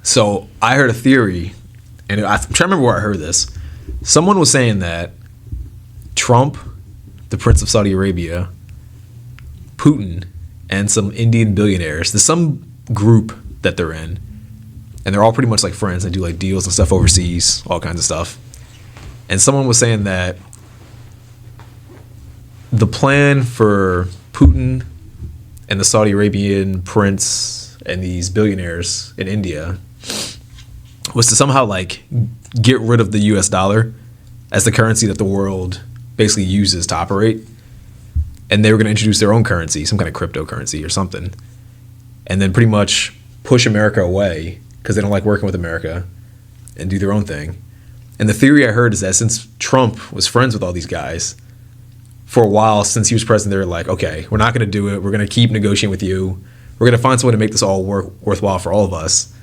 So I heard a theory, and I'm trying to remember where I heard this. Someone was saying that Trump, the Prince of Saudi Arabia, Putin, and some Indian billionaires, there's some group that they're in, and they're all pretty much like friends. They do like deals and stuff overseas, all kinds of stuff. And someone was saying that the plan for Putin and the Saudi Arabian prince and these billionaires in India was to somehow like get rid of the US dollar as the currency that the world basically uses to operate. And they were going to introduce their own currency, some kind of cryptocurrency or something. And then pretty much push America away because they don't like working with America and do their own thing. And the theory I heard is that since Trump was friends with all these guys, for a while since he was president, they were like, okay, we're not going to do it. We're going to keep negotiating with you. We're going to find someone to make this all worthwhile for all of us.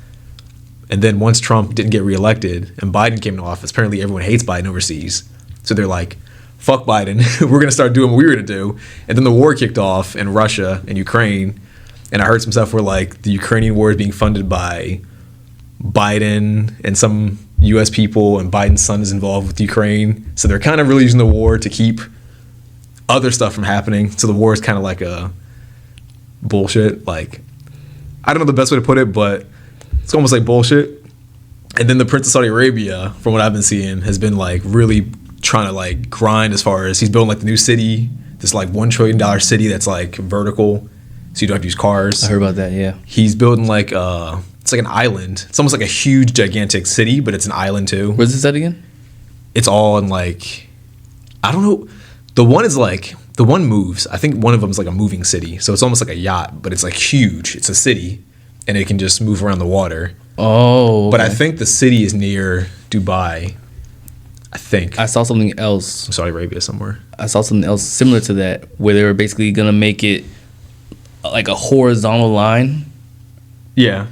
And then once Trump didn't get reelected and Biden came into office, apparently everyone hates Biden overseas. So they're like, fuck Biden. We're going to start doing what we were going to do. And then the war kicked off in Russia and Ukraine. And I heard some stuff where like the Ukrainian war is being funded by Biden and some U.S. people, and Biden's son is involved with Ukraine. So they're kind of really using the war to keep other stuff from happening. So the war is kind of like a bullshit. Like, I don't know the best way to put it, but it's almost like bullshit. And then the Prince of Saudi Arabia, from what I've been seeing, has been like really trying to like grind as far as he's building like the new city, this like $1 trillion city that's like vertical, so you don't have to use cars. I heard about that, yeah. He's building like it's like an island. It's almost like a huge, gigantic city, but it's an island too. Where's this at again? It's all in like, I don't know. The one moves. I think one of them is like a moving city. So it's almost like a yacht, but it's like huge. It's a city, and it can just move around the water. Oh. Okay. But I think the city is near Dubai. I think. I saw something else. Saudi Arabia somewhere. I saw something else similar to that, where they were basically going to make it like a horizontal line. Yeah.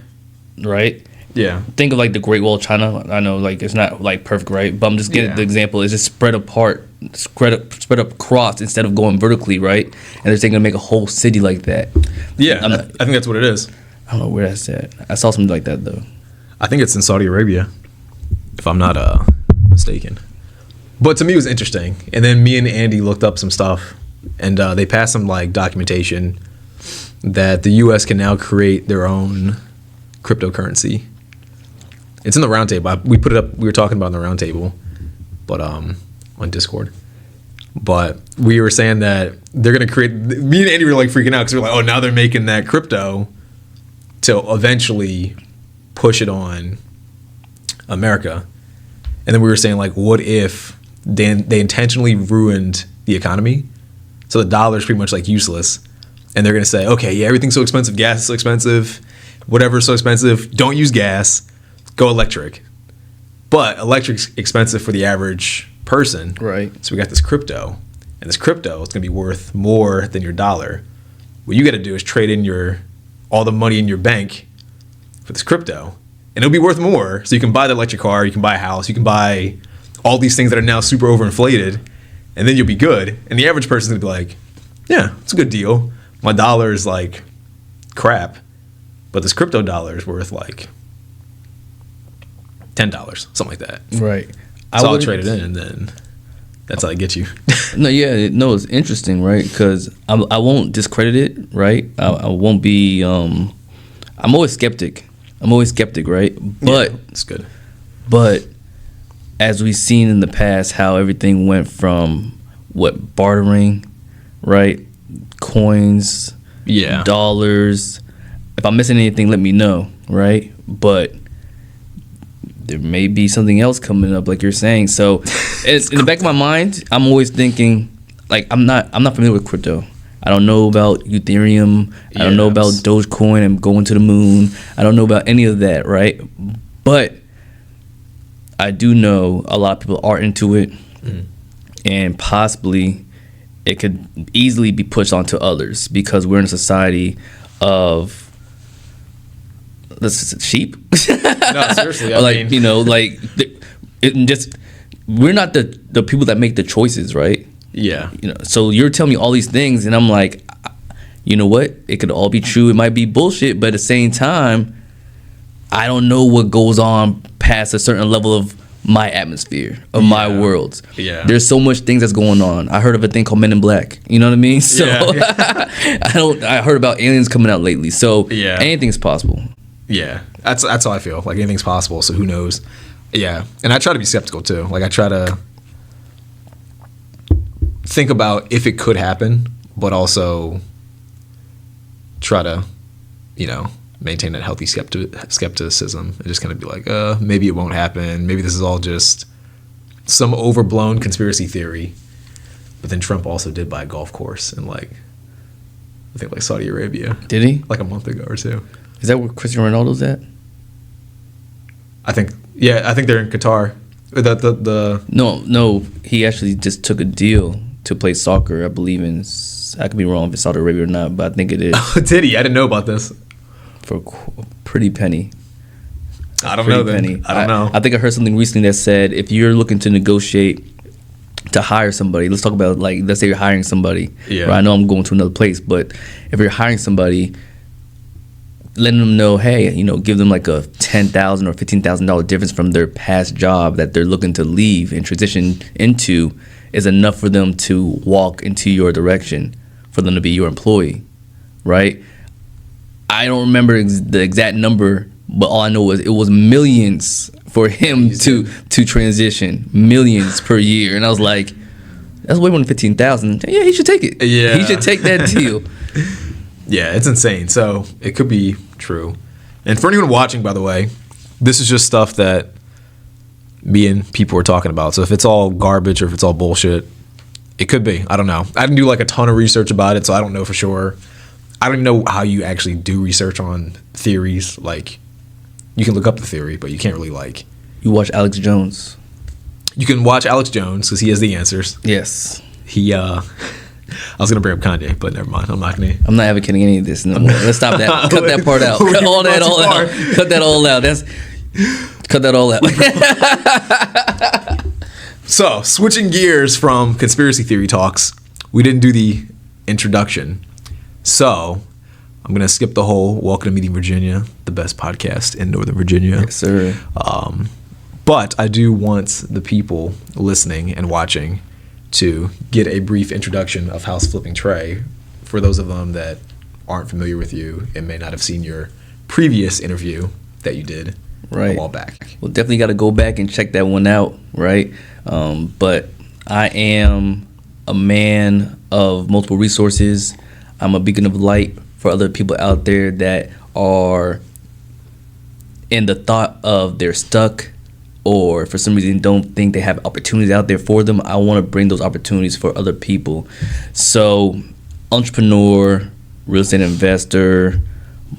Right? Yeah. Think of like the Great Wall of China. I know like it's not like perfect, right? But I'm just getting the example. It's just spread apart, spread up across instead of going vertically, right? And they're going to make a whole city like that. Yeah, I think that's what it is. I don't know where that's at. I saw something like that though. I think it's in Saudi Arabia, if I'm not mistaken. But to me, it was interesting. And then me and Andy looked up some stuff, and they passed some like documentation that the U.S. can now create their own cryptocurrency. It's in the roundtable. We put it up. We were talking about it in the roundtable, but on Discord. But we were saying that they're gonna create. Me and Andy were like freaking out because we're like, oh, now they're making that crypto to eventually push it on America. And then we were saying like, what if they intentionally ruined the economy, so the dollar is pretty much like useless, and they're gonna say, okay, yeah, everything's so expensive, gas is so expensive, whatever's so expensive, don't use gas, go electric. But electric's expensive for the average person, right? So we got this crypto, and this crypto is gonna be worth more than your dollar. What you got to do is trade in all the money in your bank for this crypto, and it'll be worth more. So you can buy the electric car, you can buy a house, you can buy all these things that are now super overinflated, and then you'll be good. And the average person's gonna be like, yeah, it's a good deal. My dollar is like crap, but this crypto dollar is worth like $10, something like that. Right. So I'll trade it in, and then that's how I get you. No, yeah, no, it's interesting, right? Because I won't discredit it, right? I won't be. I'm always skeptic. Right? But yeah, it's good. But as we've seen in the past, how everything went from bartering, right? Coins, dollars. If I'm missing anything, let me know, right? But there may be something else coming up, like you're saying. So, it's in the back of my mind, I'm always thinking, like, I'm not familiar with crypto. I don't know about Ethereum. I don't know about Dogecoin and going to the moon. I don't know about any of that, right? But I do know a lot of people are into it, and possibly it could easily be pushed onto others because we're in a society of sheep. No, seriously. I mean, you know, like we're not the people that make the choices, right? Yeah. You know, so you're telling me all these things, and I'm like, you know what? It could all be true. It might be bullshit, but at the same time, I don't know what goes on past a certain level of my atmosphere, of my world. Yeah. There's so much things that's going on. I heard of a thing called Men in Black. You know what I mean? So I heard about aliens coming out lately. So anything's possible. Yeah. That's how I feel. Like anything's possible. So who knows? Yeah. And I try to be skeptical too. Like I try to think about if it could happen, but also try to, maintain that healthy skepticism and just kind of be like, maybe it won't happen. Maybe this is all just some overblown conspiracy theory. But then Trump also did buy a golf course in I think Saudi Arabia. Did he? Like a month ago or two. Is that where Cristiano Ronaldo's at? I think they're in Qatar. No, he actually just took a deal to play soccer, I believe I could be wrong if it's Saudi Arabia or not, but I think it is. Oh, did he? I didn't know about this. For a pretty penny. I don't know then. I don't know. I think I heard something recently that said if you're looking to negotiate to hire somebody, let's talk about let's say you're hiring somebody. Yeah. Right? I know I'm going to another place, but if you're hiring somebody, letting them know, hey, give them like a $10,000 or $15,000 difference from their past job that they're looking to leave and transition into is enough for them to walk into your direction, for them to be your employee, right? I don't remember the exact number, but all I know is it was millions for him to transition, millions per year. And I was like, that's way more than 15,000. Yeah, he should take it. Yeah, he should take that deal. Yeah, it's insane. So it could be true. And for anyone watching, by the way, this is just stuff that me and people are talking about. So if it's all garbage or if it's all bullshit, it could be. I don't know. I didn't do a ton of research about it, so I don't know for sure. I don't even know how you actually do research on theories. You can look up the theory, but you can't really You watch Alex Jones. You can watch Alex Jones because he has the answers. Yes. I was gonna bring up Kanye, but never mind. I'm not gonna. I'm not advocating any of this. No more. Let's stop that. Cut that part out. Cut all that all out. Cut that all out. Cut that all out. So, switching gears from conspiracy theory talks, we didn't do the introduction. So, I'm gonna skip the whole "Welcome to Meeting Virginia," the best podcast in Northern Virginia. Yes, sir. But I do want the people listening and watching to get a brief introduction of HOUSEFLIPPINGTRE for those of them that aren't familiar with you and may not have seen your previous interview that you did a while back. Well, definitely got to go back and check that one out, right? But I am a man of multiple resources. I'm a beacon of light for other people out there that are in the thought of they're stuck, or for some reason don't think they have opportunities out there for them. I want to bring those opportunities for other people. So, entrepreneur, real estate investor,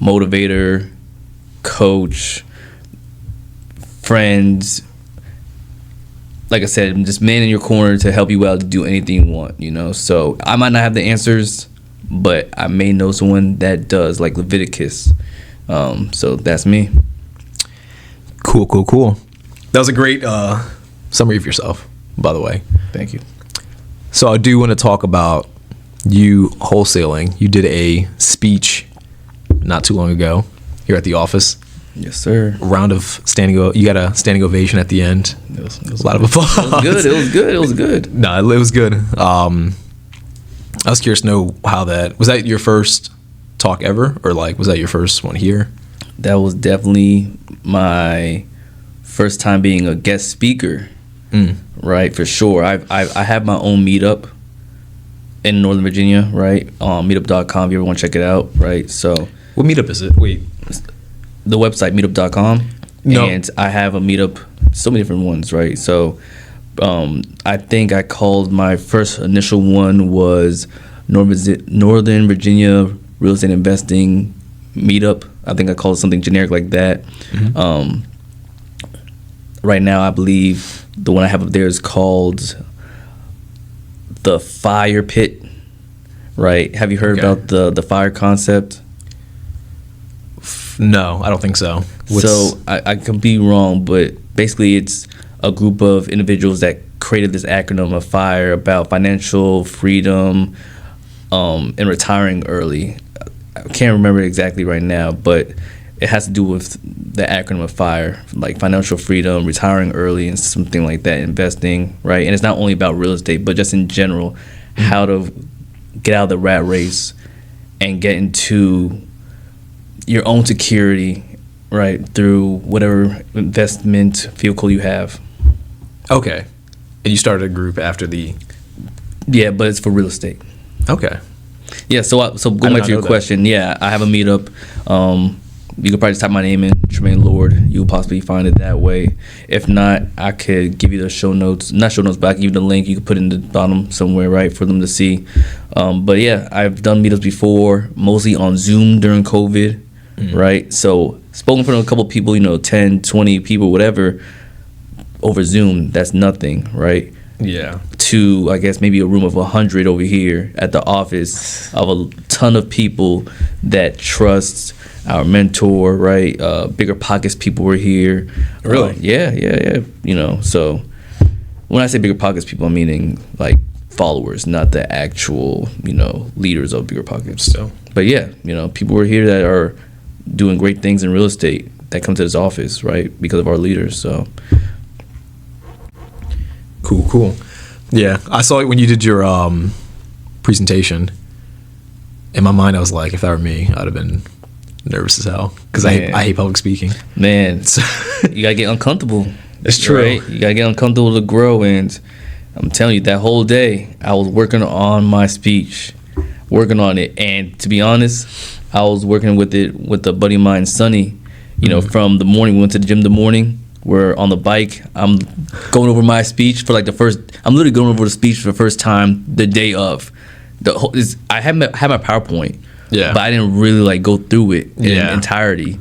motivator, coach, friends. Like I said, I'm just man in your corner to help you out to do anything you want, So, I might not have the answers, but I may know someone that does, like Leviticus. So, that's me. Cool. That was a great summary of yourself, by the way. Thank you. So I do want to talk about you wholesaling. You did a speech not too long ago here at the office. Yes, sir. Round of standing. You got a standing ovation at the end. It was a lot of applause. It was good. No, it was good. I was curious to know how was that your first talk ever, or was that your first one here? That was definitely my first time being a guest speaker, right? For sure. I have my own meetup in Northern Virginia, right? Meetup.com. If you ever want to check it out, right? So, what meetup is it? Wait, the website meetup.com. No. And I have a meetup, so many different ones, right? So, I think I called my first initial one was Northern Virginia Real Estate Investing Meetup. I think I called it something generic like that. Mm-hmm. Right now, I believe the one I have up there is called the Fire Pit, right? Have you heard about the fire concept? No, I don't think so. So I could be wrong, but basically it's a group of individuals that created this acronym of FIRE about financial freedom and retiring early. I can't remember exactly right now, but it has to do with the acronym of FIRE, like financial freedom, retiring early, and something like that, investing, right? And it's not only about real estate, but just in general, how to get out of the rat race and get into your own security, right, through whatever investment vehicle you have. Okay. And you started a group after the... Yeah, but it's for real estate. Okay. Yeah, so going back to your question, yeah, I have a meetup. You could probably just type my name in, Tremayne Lord. You'll possibly find it that way. If not, I could give you the show notes. Not show notes, but I can give you the link. You can put it in the bottom somewhere, right, for them to see. But yeah, I've done meetups before, mostly on Zoom during COVID, right? So spoken in front of a couple people, 10, 20 people, whatever, over Zoom, that's nothing, right? Yeah. To, I guess, maybe a room of 100 over here at the office of a ton of people that trust our mentor, right? Bigger Pockets people were here. Really? Yeah. So when I say Bigger Pockets people, I'm meaning like followers, not the actual, leaders of Bigger Pockets. So, but yeah, people were here that are doing great things in real estate that come to this office, right? Because of our leaders. So Cool. Yeah, I saw it when you did your presentation. In my mind, I was like, if that were me, I'd have been nervous as hell because I hate public speaking. Man, you gotta get uncomfortable. It's true. Right? You gotta get uncomfortable to grow. And I'm telling you, that whole day, I was working on my speech, working on it. And to be honest, I was working with it with a buddy of mine, Sonny. From the morning, we went to the gym in the morning. We're on the bike. I'm going over my speech for like I'm literally going over the speech for the first time the day of. I had my PowerPoint, but I didn't really like go through it in entirety.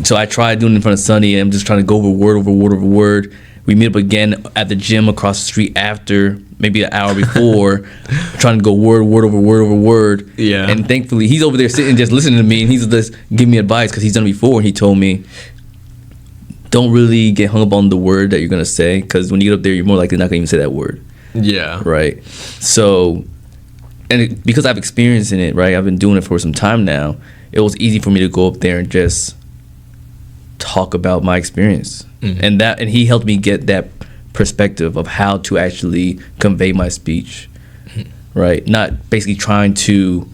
So I tried doing it in front of Sonny, and I'm just trying to go over word. We meet up again at the gym across the street after, maybe an hour before, trying to go word over word. Yeah. And thankfully, he's over there sitting just listening to me, and he's just giving me advice because he's done it before, and he told me, don't really get hung up on the word that you're going to say, because when you get up there, you're more likely not going to even say that word. Yeah. Right? So, because I've experienced in it, right, I've been doing it for some time now, it was easy for me to go up there and just talk about my experience. And he helped me get that perspective of how to actually convey my speech, right? Not basically trying to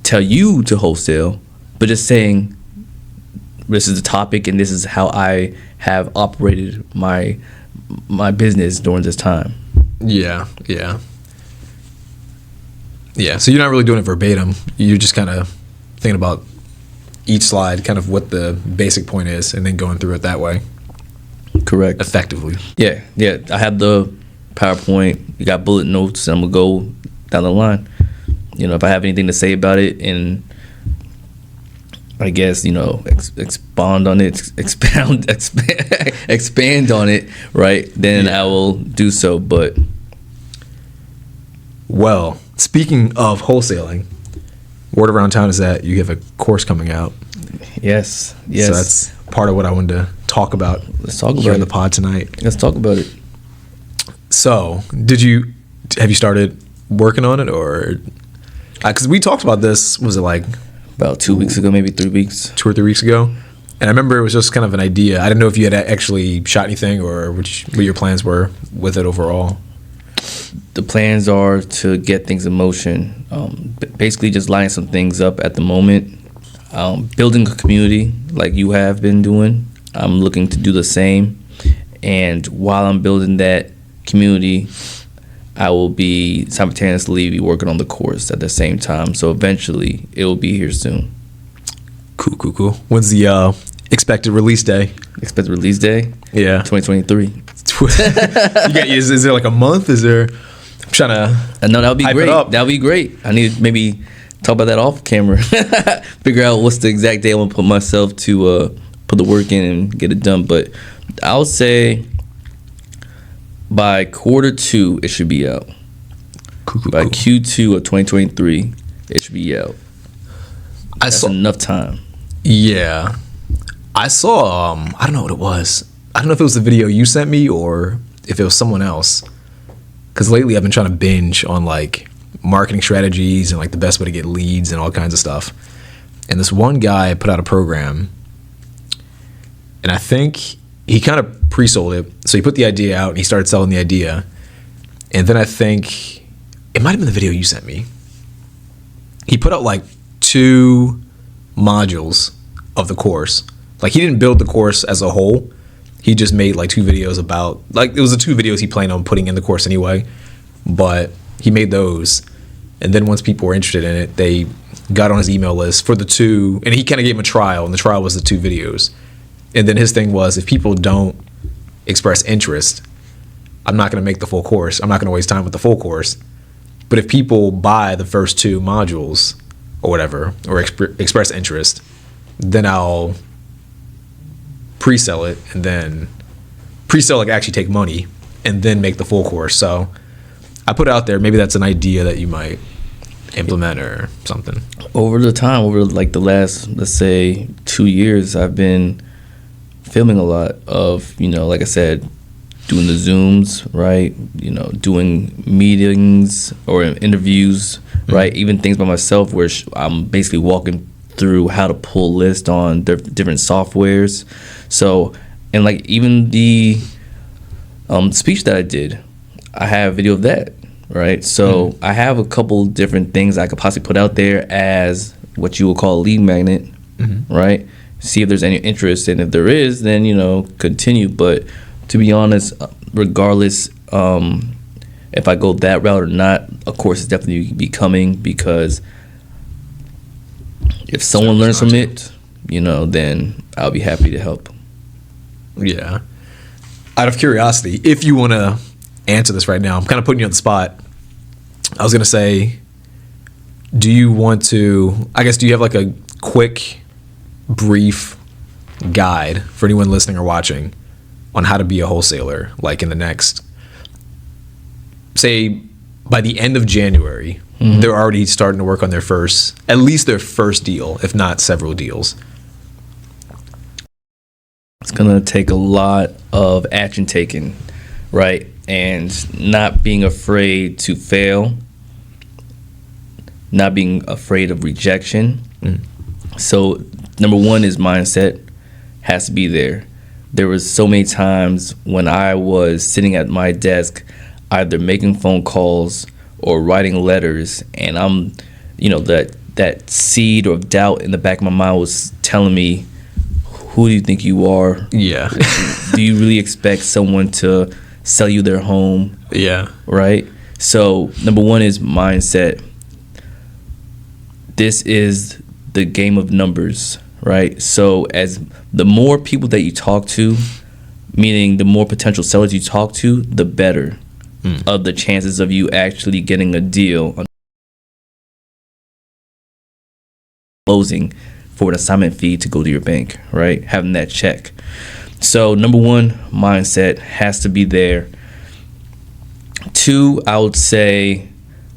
tell you to wholesale, but just saying, this is the topic and this is how I have operated my business during this time. Yeah. So you're not really doing it verbatim. You're just kind of thinking about each slide, kind of what the basic point is, and then going through it that way. Correct. Effectively. Yeah. I have the PowerPoint. You got bullet notes, and I'm gonna go down the line. If I have anything to say about it, and I guess expand on it, expand on it, right? Then I will do so. But well, speaking of wholesaling, word around town is that you have a course coming out. Yes. So that's part of what I wanted to talk about. Let's talk about here it in the pod tonight. Let's talk about it. So, have you started working on it, or because we talked about this? Was it like about 2 weeks ago, maybe 3 weeks? 2 or 3 weeks ago. And I remember it was just kind of an idea. I didn't know if you had actually shot anything or what your plans were with it overall. The plans are to get things in motion. Basically just lining some things up at the moment. Building a community like you have been doing. I'm looking to do the same. And while I'm building that community, I will be simultaneously working on the course at the same time. So eventually, it will be here soon. Cool. When's the expected release day? Expected release day? Yeah. 2023. Is there like a month? Is there... I'm trying to... No, that would be great. That would be great. I need to maybe talk about that off camera. Figure out what's the exact day I want to put myself to put the work in and get it done. But I would say by Q2, it should be out. Cool. By Q2 of 2023, it should be out. That's enough time. Yeah. I saw, I don't know what it was. I don't know if it was the video you sent me or if it was someone else. Because lately I've been trying to binge on like marketing strategies and like the best way to get leads and all kinds of stuff. And this one guy put out a program and I think he kind of pre-sold it. So he put the idea out and he started selling the idea. And then I think it might have been the video you sent me. He put out like 2 modules of the course. Like he didn't build the course as a whole. He just made like 2 videos about, like it was the 2 videos he planned on putting in the course anyway. But he made those. And then once people were interested in it, they got on his email list for the 2, and he kind of gave him a trial, and the trial was the 2 videos. And then his thing was, if people don't express interest, I'm not going to make the full course. I'm not going to waste time with the full course. But if people buy the first 2 modules or whatever, or express interest, then I'll pre-sell it, and then pre-sell, like actually take money, and then make the full course. So I put it out there. Maybe that's an idea that you might implement or something. Over like the last, let's say, 2 years, I've been filming a lot of, like I said, doing the Zooms, right? Doing meetings or interviews, right? Even things by myself where I'm basically walking through how to pull lists on different softwares. So, and like even the speech that I did, I have a video of that, right? So I have a couple different things I could possibly put out there as what you would call a lead magnet, right? See if there's any interest, and if there is, then continue. But to be honest, regardless if I go that route or not, of course it's definitely be coming, because if someone learns from it, then I'll be happy to help. Yeah. Out of curiosity, if you want to answer this right now, I'm kind of putting you on the spot. I was going to say, do you have like a quick, brief guide for anyone listening or watching on how to be a wholesaler, like in the next, say, by the end of January, they're already starting to work on at least their first deal, if not several deals. It's going to take a lot of action taken, right? And not being afraid to fail, not being afraid of rejection. So number 1 is mindset has to be there. There was so many times when I was sitting at my desk, either making phone calls or writing letters, and I'm, that seed of doubt in the back of my mind was telling me, who do you think you are? Yeah. Do you really expect someone to sell you their home? Yeah. Right? So number 1 is mindset. This is the game of numbers, right? So as the more people that you talk to, meaning the more potential sellers you talk to, the better of the chances of you actually getting a deal on closing for an assignment fee to go to your bank, right? Having that check. So number 1, mindset has to be there. 2, I would say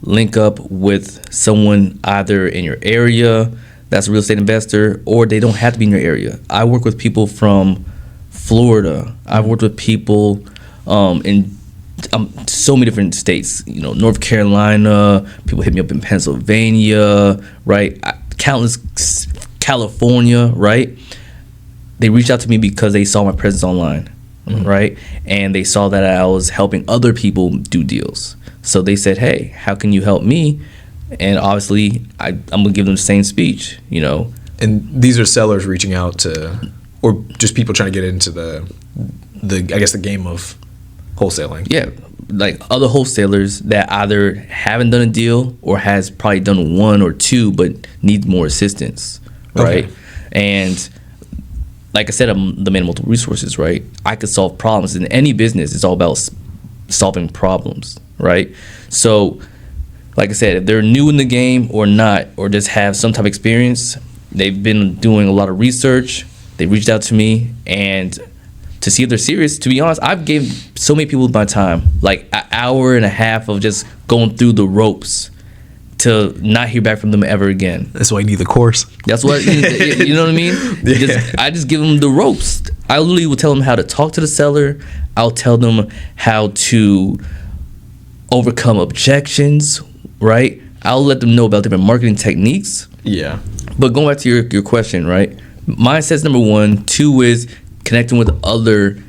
link up with someone either in your area that's a real estate investor, or they don't have to be in your area. I work with people from Florida. I've worked with people in so many different states, North Carolina. People hit me up in Pennsylvania, right? Countless California, right? They reached out to me because they saw my presence online, right? And they saw that I was helping other people do deals. So they said, hey, how can you help me? And obviously, I'm going to give them the same speech, And these are sellers reaching out to, or just people trying to get into the game of wholesaling. Yeah, like other wholesalers that either haven't done a deal or has probably done 1 or 2 but need more assistance, right? Okay. And like I said, I'm the man of multiple resources, right? I could solve problems. In any business, it's all about solving problems, right? So like I said, if they're new in the game or not, or just have some type of experience, they've been doing a lot of research, they reached out to me, and to see if they're serious, to be honest, I've gave so many people my time, like an hour and a half of just going through the ropes to not hear back from them ever again. That's why you need the course. That's what, you know what I mean? Yeah. I just give them the ropes. I literally will tell them how to talk to the seller. I'll tell them how to overcome objections, right? I'll let them know about different marketing techniques. Yeah. But going back to your question, right? Mindset's number 1. 2 is connecting with other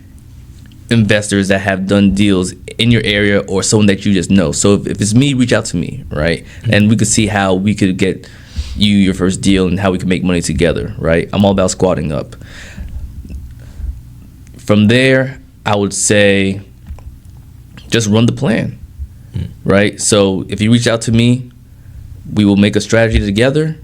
investors that have done deals in your area or someone that you just know. So if it's me, reach out to me, right? And we could see how we could get you your first deal and how we can make money together, right? I'm all about squatting up. From there, I would say just run the plan, right? So if you reach out to me, we will make a strategy together,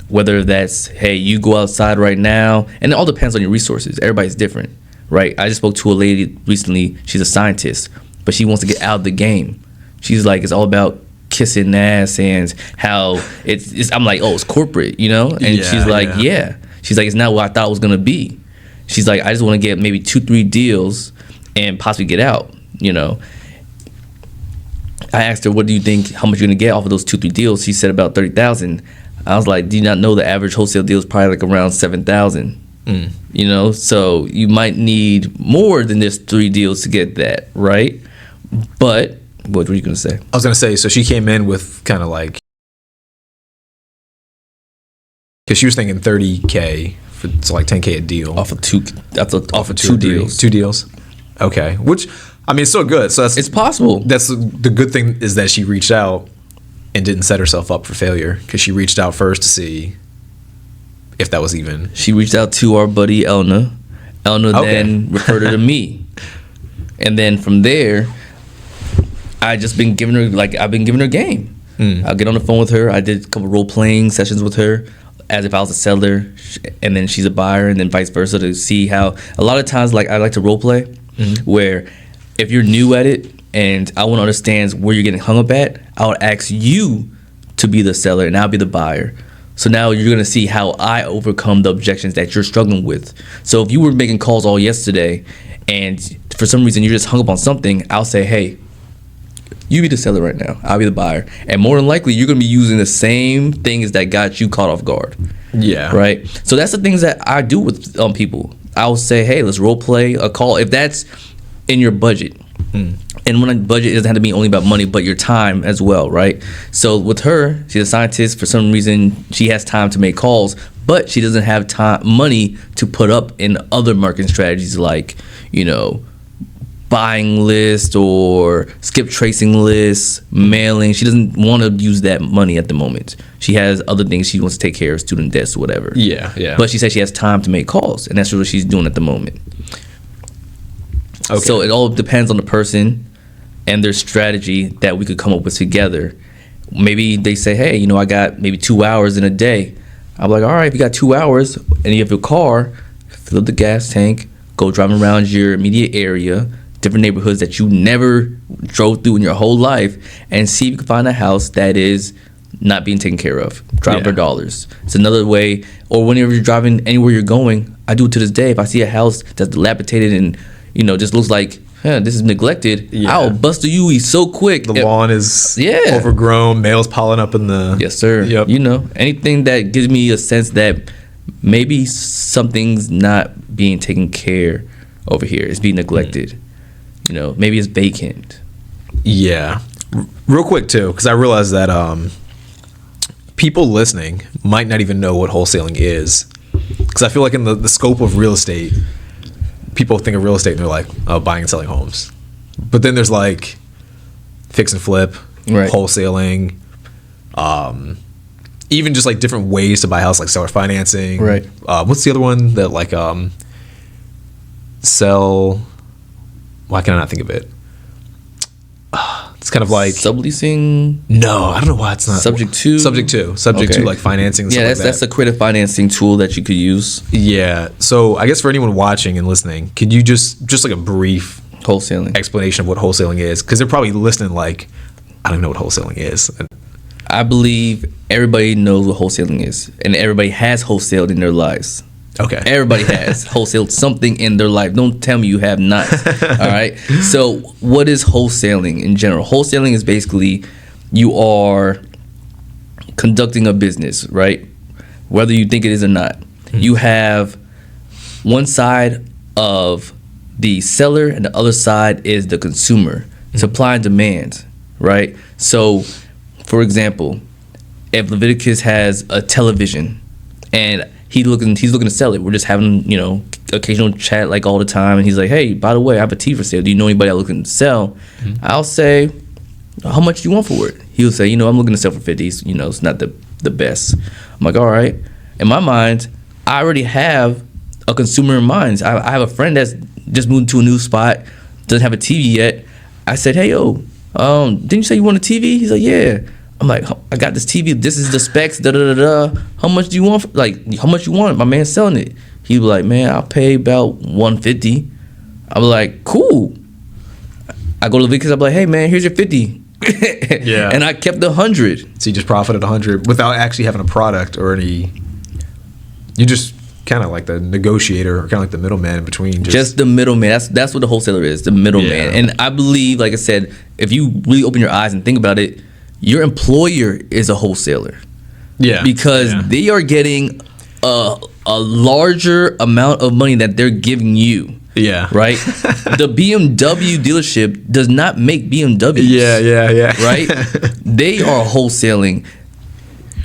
whether that's, hey, you go outside right now, and it all depends on your resources. Everybody's different, right? I just spoke to a lady recently. She's a scientist, but she wants to get out of the game. She's like, it's all about kissing ass and how it's I'm like, oh, it's corporate, you know? And she's like, yeah. She's like, it's not what I thought it was going to be. She's like, I just want to get maybe 2-3 deals and possibly get out, you know? I asked her, what do you think, how much you're going to get off of those 2-3 deals? She said about 30,000. I was like, do you not know the average wholesale deal is probably like around 7,000? You know, so you might need more than just 3 deals to get that, right? But what were you going to say? I was going to say, so she came in with kind of like, because she was thinking 30K for so like 10K a deal off of two deals. 2 deals. Okay, which I mean, it's still good. So it's possible. That's the good thing, is that she reached out and didn't set herself up for failure, because she reached out first to see if that was even. She reached out to our buddy Elna. Elna then referred her to me, and then from there, I've been giving her game. I'll get on the phone with her. I did a couple role playing sessions with her, as if I was a seller, and then she's a buyer, and then vice versa, to see how. A lot of times, like, I like to role play, where if you're new at it and I want to understand where you're getting hung up at, I would ask you to be the seller and I'll be the buyer. So now you're going to see how I overcome the objections that you're struggling with. So if you were making calls all yesterday and for some reason you're just hung up on something, I'll say, hey, you be the seller right now, I'll be the buyer. And more than likely, you're going to be using the same things that got you caught off guard. Yeah. Right? So that's the things that I do with people. I'll say, hey, let's role play a call. If that's in your budget. And when I budget, it doesn't have to be only about money, but your time as well, right? So with her, she's a scientist. For some reason, she has time to make calls, but she doesn't have money to put up in other marketing strategies like, you know, buying list or skip tracing lists, mailing. She doesn't want to use that money at the moment. She has other things she wants to take care of, student debts or whatever. Yeah. But she said she has time to make calls, and that's what she's doing at the moment. Okay. So it all depends on the person and their strategy that we could come up with together. Maybe they say, hey, you know, I got maybe 2 hours in a day. I'm like, all right, if you got 2 hours and you have your car, fill up the gas tank, go driving around your immediate area, different neighborhoods that you never drove through in your whole life, and see if you can find a house that is not being taken care of. Drive for dollars. It's another way. Or whenever you're driving anywhere you're going, I do it to this day. If I see a house that's dilapidated and, you know, just looks like, this is neglected, I'll bust a UE so quick. The lawn is overgrown, mail's piling up in the... Yes, sir. Yep. You know, anything that gives me a sense that maybe something's not being taken care over here. It's being neglected. You know, maybe it's vacant. Yeah. Real quick, too, because I realized that people listening might not even know what wholesaling is. Because I feel like in the scope of real estate, people think of real estate and they're like, oh, buying and selling homes. But then there's like fix and flip, wholesaling, even just like different ways to buy a house, like seller financing. Right. What's the other one that like sell? Why can I not think of it? It's kind of like subleasing. No, I don't know why it's not subject to like financing. Yeah, that's a creative financing tool that you could use. Yeah. So I guess for anyone watching and listening, could you just like a brief wholesaling explanation of what wholesaling is? Because they're probably listening like, I don't know what wholesaling is. I believe everybody knows what wholesaling is, and everybody has wholesaled in their lives. Okay. Everybody has wholesaled something in their life. Don't tell me you have not. All right. So what is wholesaling in general? Wholesaling is basically you are conducting a business, right? Whether you think it is or not. You have one side of the seller and the other side is the consumer. Supply and demand, right? So, for example, if Leviticus has a television and he's looking to sell it. We're just having, you know, occasional chat like all the time, and he's like, hey, by the way, I have a TV for sale. Do you know anybody looking to sell? I'll say, how much do you want for it? He'll say, I'm looking to sell for 50. It's not the best. I'm like, all right. In my mind, I already have a consumer in mind. I have a friend that's just moved to a new spot, doesn't have a TV yet. I said, hey, yo, didn't you say you want a TV? He's like, yeah. I'm like, I got this TV. This is the specs. Da da da da. How much do you want? How much you want? My man's selling it. He was like, man, I'll pay about $150. I was like, cool. I go to Leviticus. I'm like, hey man, here's your 50. Yeah. And I kept the 100. So you just profited 100 without actually having a product or any. You just kind of like the negotiator or kind of like the middleman in between. Just the middleman. That's what the wholesaler is, the middleman. Yeah. And I believe, like I said, if you really open your eyes and think about it, your employer is a wholesaler. Yeah. Because they are getting a larger amount of money that they're giving you. Yeah. Right? The BMW dealership does not make BMWs. Yeah. Right? They are wholesaling.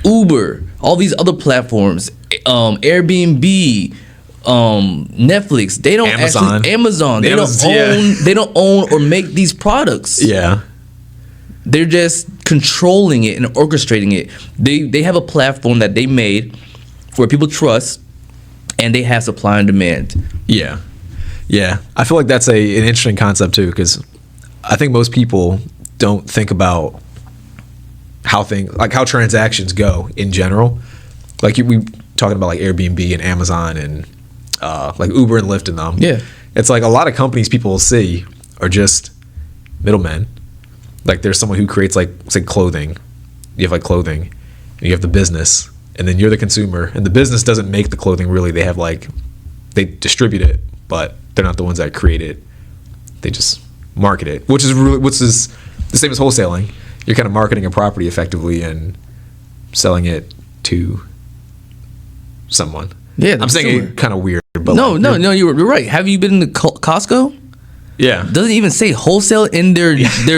Uber, all these other platforms, Airbnb, Netflix, they don't Amazon. They don't own or make these products. Yeah. They're just controlling it and orchestrating it. They have a platform that they made where people trust, and they have supply and demand. Yeah. Yeah. I feel like that's an interesting concept too, because I think most people don't think about how transactions go in general. Like we talking about like Airbnb and Amazon and like Uber and Lyft and them. Yeah. It's like a lot of companies people will see are just middlemen. Like there's someone who creates like say clothing. You have like clothing and you have the business, and then you're the consumer, and the business doesn't make the clothing really. They have they distribute it, but they're not the ones that create it. They just market it, which is the same as wholesaling. You're kind of marketing a property effectively and selling it to someone. Yeah, I'm saying it kind of weird, but no, you're right. Have you been to Costco? Yeah, doesn't even say wholesale in their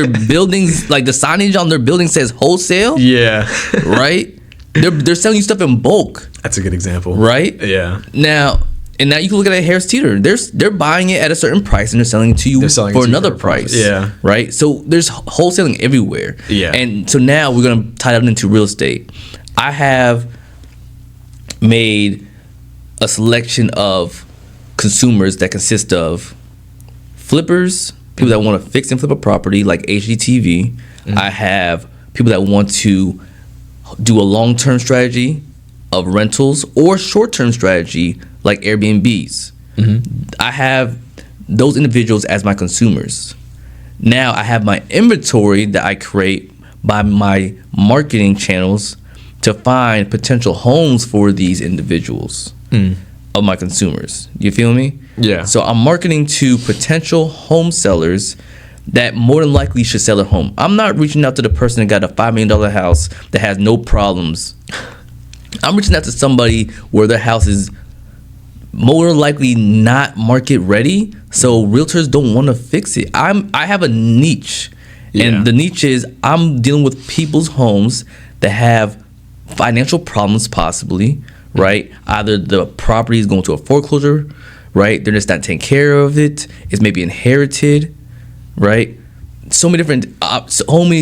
buildings. Like the signage on their building says wholesale. Yeah, right. They're selling you stuff in bulk. That's a good example, right? Yeah. Now you can look at Harris Teeter. They're buying it at a certain price and they're selling it to you for another price. Yeah. Right. So there's wholesaling everywhere. Yeah. And so now we're gonna tie that into real estate. I have made a selection of consumers that consist of flippers, people that want to fix and flip a property like HGTV. I have people that want to do a long-term strategy of rentals or short-term strategy like Airbnbs. I have those individuals as my consumers. Now I have my inventory that I create by my marketing channels to find potential homes for these individuals of my consumers. You feel me? Yeah. So I'm marketing to potential home sellers that more than likely should sell a home. I'm not reaching out to the person that got a $5 million house that has no problems. I'm reaching out to somebody where their house is more likely not market ready, so realtors don't want to fix it. I have a niche, and the niche is I'm dealing with people's homes that have financial problems, possibly, right? Either the property is going to a foreclosure, right? They're just not taking care of it. It's maybe inherited, right? So many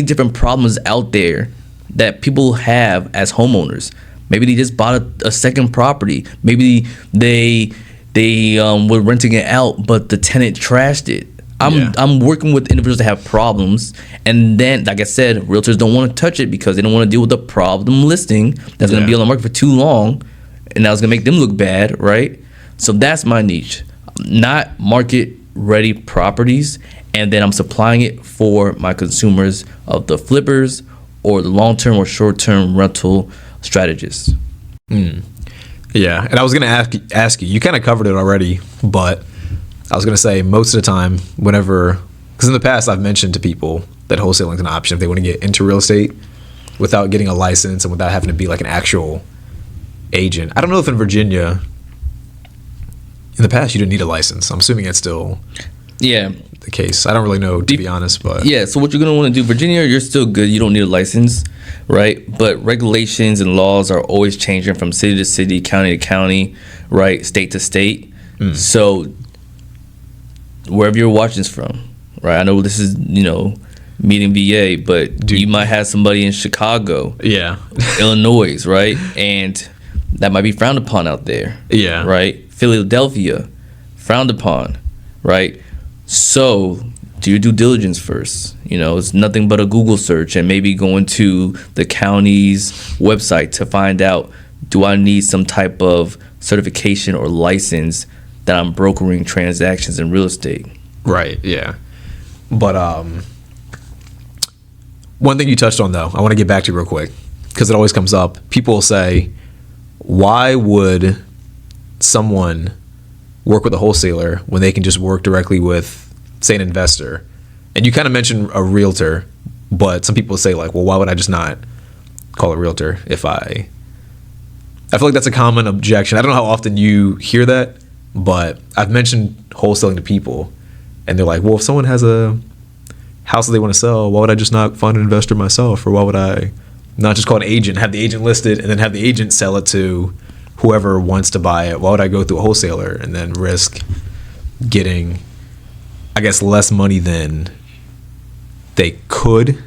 different problems out there that people have as homeowners. Maybe they just bought a second property. Maybe they were renting it out, but the tenant trashed it. I'm working with individuals that have problems, and then, like I said, realtors don't want to touch it because they don't want to deal with the problem listing that's going to be on the market for too long, and that's going to make them look bad, right? So that's my niche, not market ready properties, and then I'm supplying it for my consumers of the flippers or the long-term or short-term rental strategists. Yeah, and I was going to ask you kind of covered it already, but I was going to say most of the time because in the past I've mentioned to people that wholesaling is an option if they want to get into real estate without getting a license and without having to be like an actual agent. I don't know if in Virginia in the past you didn't need a license. I'm assuming it's still the case. I don't really know, to be honest, but so what you're going to want to do, Virginia, you're still good. You don't need a license, right? But regulations and laws are always changing from city to city, county to county, right? State to state. So wherever you're watching this from, right? I know this is, MeetingVA, but you might have somebody in Chicago, Illinois, right? And that might be frowned upon out there, right? Philadelphia, frowned upon, right? So do your due diligence first. It's nothing but a Google search and maybe going to the county's website to find out, do I need some type of certification or license that I'm brokering transactions in real estate? Right, yeah. But one thing you touched on, though, I want to get back to real quick, because it always comes up. People will say, why would someone work with a wholesaler when they can just work directly with, say, an investor? And you kind of mentioned a realtor, but some people say, like, well, why would I just not call a realtor if I feel like that's a common objection. I don't know how often you hear that, but I've mentioned wholesaling to people, and they're like, well, if someone has a house that they want to sell, why would I just not find an investor myself? Or why would I not just call an agent, have the agent listed, and then have the agent sell it to whoever wants to buy it? Why would I go through a wholesaler and then risk getting, I guess, less money than they could,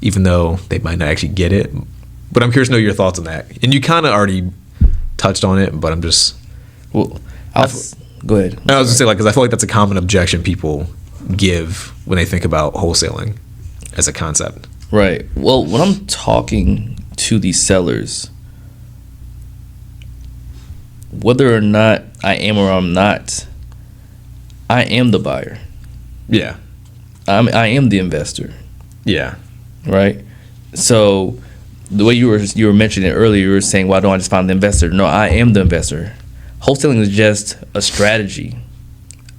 even though they might not actually get it? But I'm curious to know your thoughts on that. And you kind of already touched on it, but I'm just... Well, go ahead. I was going to say, because I feel like that's a common objection people give when they think about wholesaling as a concept. Right. Well, when I'm talking to these sellers, whether or not I am or I'm not, I am the buyer. Yeah. I am the investor. Yeah. Right? So the way you were mentioning it earlier, you were saying, why don't I just find the investor? No, I am the investor. Wholesaling is just a strategy,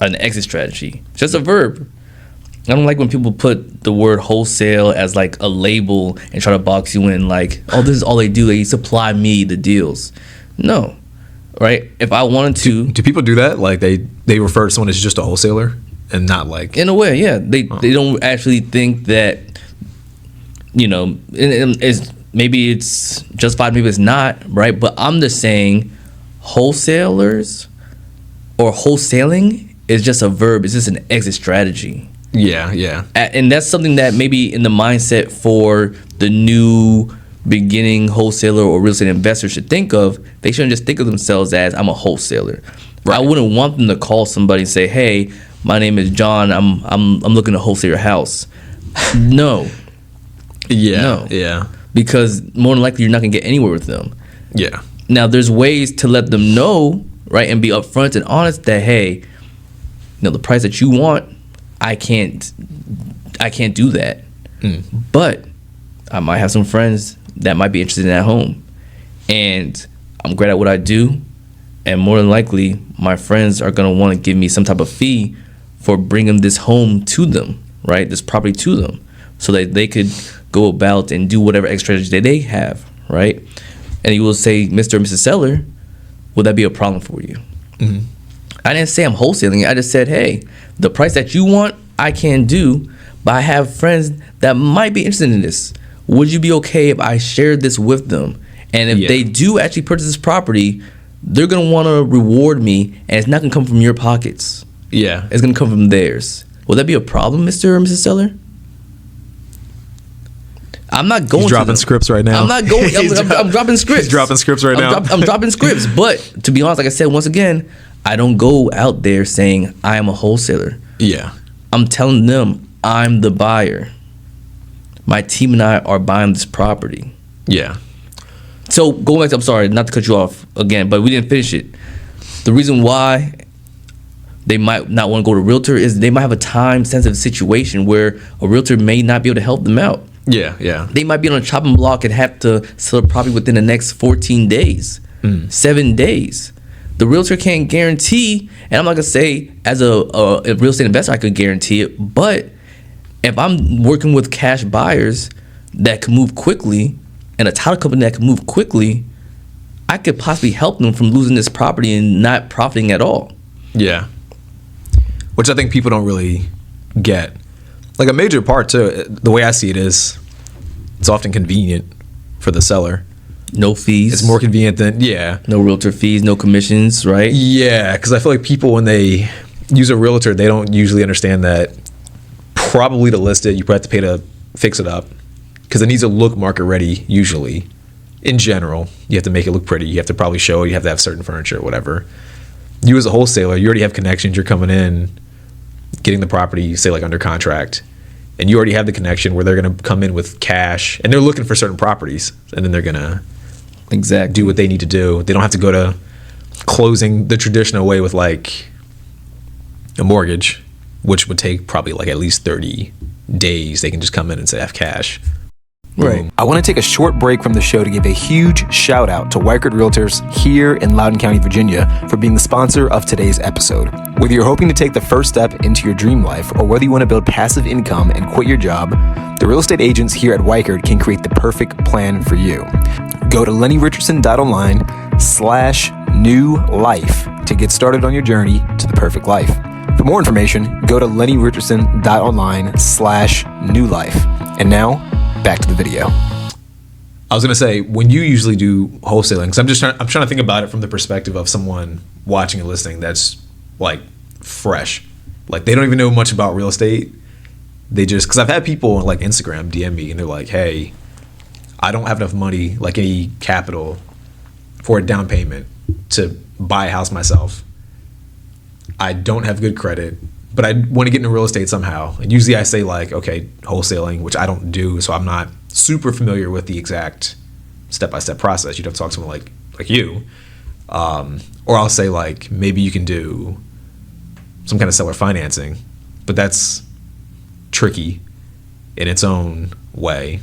an exit strategy. It's just a verb. I don't like when people put the word wholesale as like a label and try to box you in, like, oh, this is all they do. They supply me the deals. No. Right? If I wanted to... Do people do that? Like they refer to someone as just a wholesaler and not like... In a way, yeah. They don't actually think that, maybe it's justified, maybe it's not, right? But I'm just saying wholesalers or wholesaling is just a verb. It's just an exit strategy. Yeah, yeah. And that's something that maybe in the mindset for the new beginning wholesaler or real estate investor should think of. They shouldn't just think of themselves as, I'm a wholesaler. Right. I wouldn't want them to call somebody and say, hey, my name is John. I'm looking to wholesale your house. No. Yeah. No. Yeah. Because more than likely you're not gonna get anywhere with them. Yeah. Now there's ways to let them know, right, and be upfront and honest that, hey, the price that you want, I can't do that. But I might have some friends that might be interested in that home, and I'm great at what I do, and more than likely my friends are gonna want to give me some type of fee for bringing this home to them, right, this property to them, so that they could go about and do whatever extra strategy they have, right? And you will say, Mr. and Mrs. Seller, would that be a problem for you? Mm-hmm. I didn't say I'm wholesaling. I just said, hey, the price that you want, I can do, but I have friends that might be interested in this. Would you be okay if I shared this with them? And if they do actually purchase this property, they're going to want to reward me, and it's not going to come from your pockets. Yeah. It's going to come from theirs. Will that be a problem, Mr. or Mrs. Seller? I'm not going. He's dropping scripts right now. I'm not going. I'm dropping scripts. He's dropping scripts right now. I'm dropping scripts. But to be honest, like I said, once again, I don't go out there saying I am a wholesaler. Yeah. I'm telling them I'm the buyer. My team and I are buying this property. Yeah. So going back to, I'm sorry, not to cut you off again, but we didn't finish it. The reason why they might not want to go to a realtor is they might have a time-sensitive situation where a realtor may not be able to help them out. Yeah, yeah. They might be on a chopping block and have to sell a property within the next 14 days, 7 days. The realtor can't guarantee, and I'm not gonna say as a real estate investor I could guarantee it, but if I'm working with cash buyers that can move quickly and a title company that can move quickly, I could possibly help them from losing this property and not profiting at all. Yeah. Which I think people don't really get. Like a major part too, the way I see it is, it's often convenient for the seller No fees. It's more convenient than no realtor fees, no commissions, right? Yeah, because I feel like people, when they use a realtor, they don't usually understand that probably to list it, you probably have to pay to fix it up, because it needs to look market ready. Usually, in general, you have to make it look pretty. You have to probably show it. You have to have certain furniture, whatever. You as a wholesaler, you already have connections. You're coming in, getting the property, say like under contract, and you already have the connection where they're going to come in with cash, and they're looking for certain properties, and then they're going to do what they need to do. They don't have to go to closing the traditional way with like a mortgage, which would take probably like at least 30 days. They can just come in and say, I have cash. Right. I want to take a short break from the show to give a huge shout out to Weichert Realtors here in Loudoun County, Virginia, for being the sponsor of today's episode. Whether you're hoping to take the first step into your dream life, or whether you want to build passive income and quit your job, the real estate agents here at Weichert can create the perfect plan for you. Go to lennyrichardson.online/new life to get started on your journey to the perfect life. For more information, go to lennyrichardson.online/new life. And now, back to the video. I was gonna say, when you usually do wholesaling, because I'm trying to think about it from the perspective of someone watching a listing that's like fresh, like they don't even know much about real estate. They just, because I've had people on like Instagram DM me and they're like, hey, I don't have enough money, like any capital for a down payment to buy a house myself. I don't have good credit, but I want to get into real estate somehow. And usually I say like, okay, wholesaling, which I don't do, so I'm not super familiar with the exact step-by-step process. You'd have to talk to someone like you. Or I'll say like, maybe you can do some kind of seller financing, but that's tricky in its own way.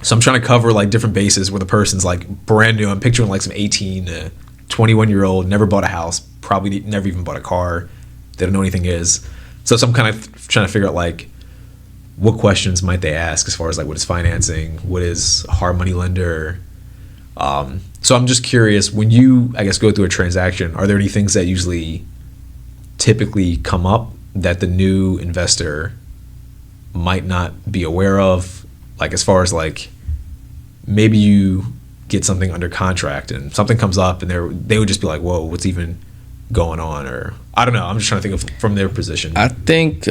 So I'm trying to cover like different bases where the person's like brand new. I'm picturing like some 18 to 21-year-old, never bought a house, probably never even bought a car. They don't know anything is. So I'm kind of trying to figure out like what questions might they ask as far as like what is financing, what is a hard money lender. So I'm just curious, when you, I guess, go through a transaction, are there any things that usually typically come up that the new investor might not be aware of? Like as far as like maybe you get something under contract and something comes up and they would just be like, whoa, what's even going on? Or I don't know, I'm just trying to think of from their position. I think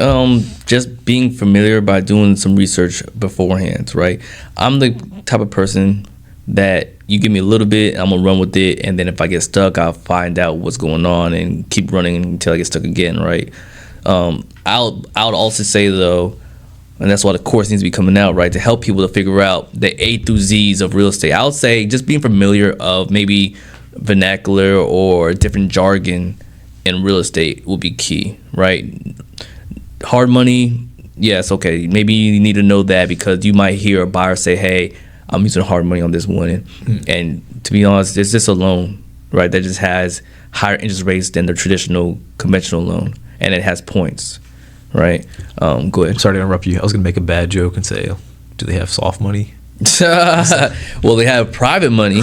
just being familiar by doing some research beforehand, right? I'm the type of person that you give me a little bit, I'm gonna run with it, and then if I get stuck, I'll find out what's going on and keep running until I get stuck again, right? I would also say though, and that's why the course needs to be coming out, right, to help people to figure out the A through Z's of real estate. I would say just being familiar of maybe vernacular or different jargon in real estate will be key, right? Hard money, yes, okay, maybe you need to know that because you might hear a buyer say, hey, I'm using hard money on this one, and to be honest, it's just a loan, right, that just has higher interest rates than the traditional conventional loan, and it has points, right? Go ahead. Sorry to interrupt you. I was gonna make a bad joke and say, do they have soft money? Well, they have private money.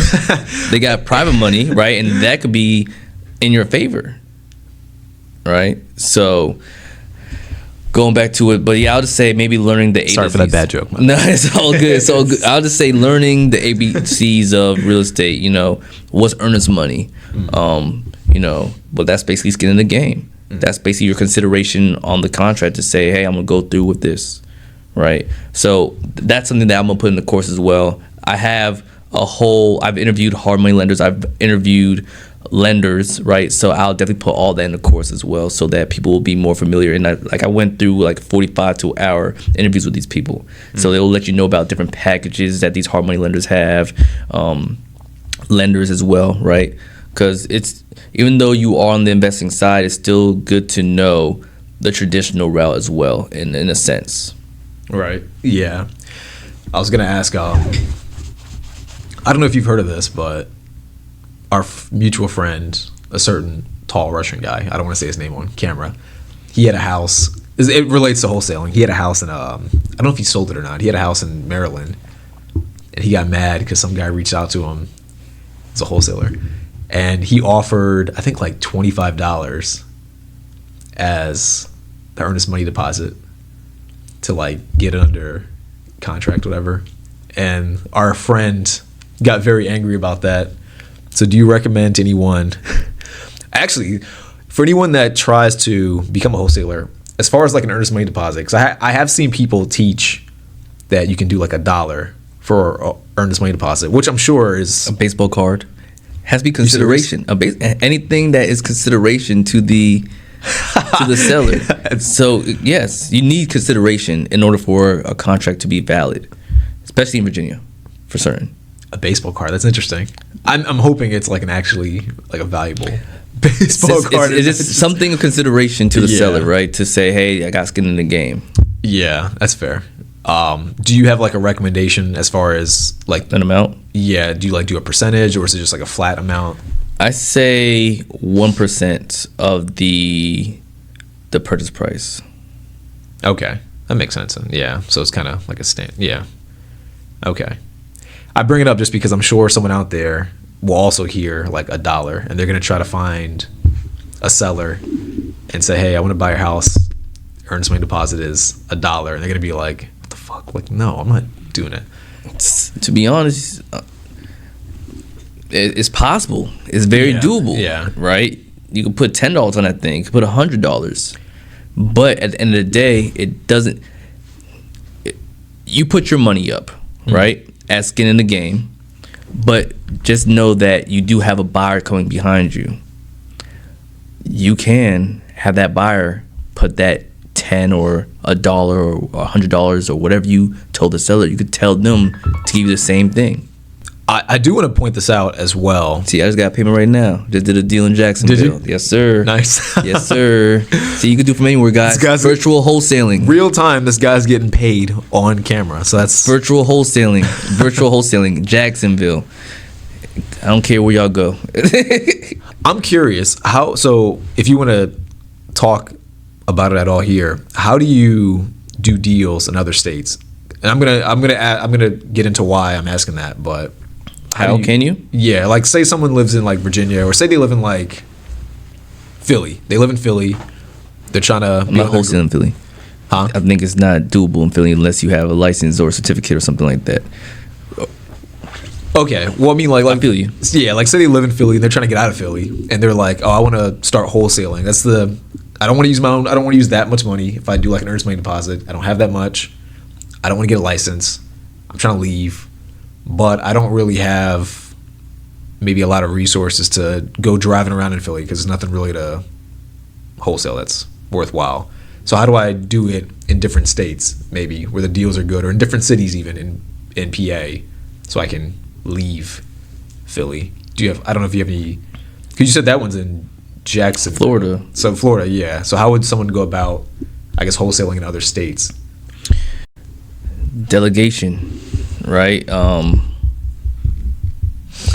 They got private money, right? And that could be in your favor, right? So going back to it, but yeah, I'll just say maybe learning the ABCs. Sorry for that bad joke, man. No, it's all good. It's all good. I'll just say learning the ABCs of real estate. You know, what's earnest money? You know, but that's basically skin in the game. That's basically your consideration on the contract to say, hey, I'm gonna go through with this, right? So that's something that I'm gonna put in the course as well. I've interviewed hard money lenders. I've interviewed lenders, right? So I'll definitely put all that in the course as well, so that people will be more familiar. And I went through like 45 to an hour interviews with these people, so they'll let you know about different packages that these hard money lenders have, lenders as well, right? Because it's, even though you are on the investing side, it's still good to know the traditional route as well, in a sense. Right. Yeah. I was gonna ask. I don't know if you've heard of this, but our mutual friend, a certain tall Russian guy, I don't want to say his name on camera, he had a house. It relates to wholesaling. He had a house in I don't know if he sold it or not. He had a house in Maryland, and he got mad because some guy reached out to him. It's a wholesaler, and he offered, I think, like $25 as the earnest money deposit to like get it under contract, whatever. And our friend got very angry about that. So do you recommend to anyone, actually, for anyone that tries to become a wholesaler, as far as like an earnest money deposit, because I have seen people teach that you can do like $1 for a earnest money deposit, which I'm sure is a baseball card. Has to be consideration. Anything that is consideration to the seller. So yes, you need consideration in order for a contract to be valid, especially in Virginia, for certain. A baseball card. That's interesting. I'm hoping it's like a valuable baseball card. It's just something of consideration to the seller, right? To say, hey, I got skin in the game. Yeah, that's fair. Do you have like a recommendation as far as like an amount? Yeah. Do you like do a percentage, or is it just like a flat amount? I say 1% of the purchase price. Okay, that makes sense. Yeah, so it's kind of like a stand. Yeah. Okay. I bring it up just because I'm sure someone out there will also hear like $1, and they're gonna try to find a seller and say, "Hey, I want to buy your house. Earnest money deposit is $1," and they're gonna be like, "What the fuck? Like, no, I'm not doing it." To be honest, it's possible. It's very doable. Yeah. Right. You can put $10 on that thing. You can put $100, but at the end of the day, it doesn't. You put your money up, right? As skin in the game, but just know that you do have a buyer coming behind you. You can have that buyer put that $10 or $1 or $100 or whatever you told the seller. You could tell them to give you the same thing. I do want to point this out as well. See, I just got payment right now. Just did a deal in Jacksonville. Did you? Yes, sir. Nice. Yes, sir. See, you can do from anywhere, guys. Virtual wholesaling. Real time, this guy's getting paid on camera. So that's virtual wholesaling. Virtual wholesaling. Jacksonville. I don't care where y'all go. I'm curious so if you want to talk about it at all here, how do you do deals in other states? And I'm gonna get into why I'm asking that, but how can you? Yeah, like say someone lives in like Virginia, or say they live in like Philly. They live in Philly. They're trying to. I'm not wholesaling in Philly. Huh? I think it's not doable in Philly unless you have a license or a certificate or something like that. Okay, well I mean like I feel you. Yeah, like say they live in Philly and they're trying to get out of Philly, and they're like, oh, I want to start wholesaling. I don't want to use my own. I don't want to use that much money. If I do like an earnest money deposit, I don't have that much. I don't want to get a license. I'm trying to leave, but I don't really have maybe a lot of resources to go driving around in Philly because there's nothing really to wholesale that's worthwhile. So how do I do it in different states, maybe where the deals are good, or in different cities even in PA, so I can leave Philly? I don't know if you have any, because you said that one's in Jacksonville, Florida. So Florida, yeah. So how would someone go about, I guess, wholesaling in other states? Delegation, right? I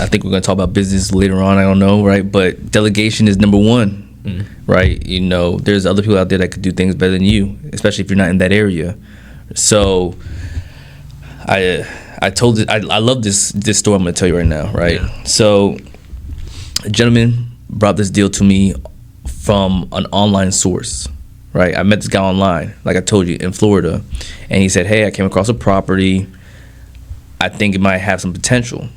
think we're going to talk about business later on. I don't know, right? But delegation is number one, right? You know, there's other people out there that could do things better than you, especially if you're not in that area. So I love this story I'm going to tell you right now, right? Yeah. So a gentleman brought this deal to me from an online source, right? I met this guy online, like I told you, in Florida, and he said, hey, I came across a property. I think it might have some potential.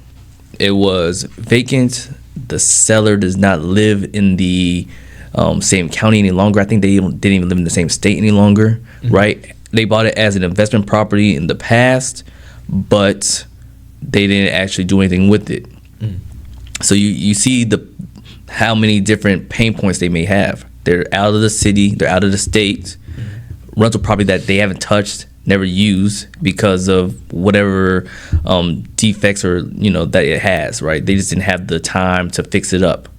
It was vacant. The seller does not live in the same county any longer. I think they didn't even live in the same state any longer, right? They bought it as an investment property in the past, but they didn't actually do anything with it. So you see how many different pain points they may have. They're out of the city, they're out of the state, rental property that they haven't touched, never used because of whatever defects or that it has, right? They just didn't have the time to fix it up.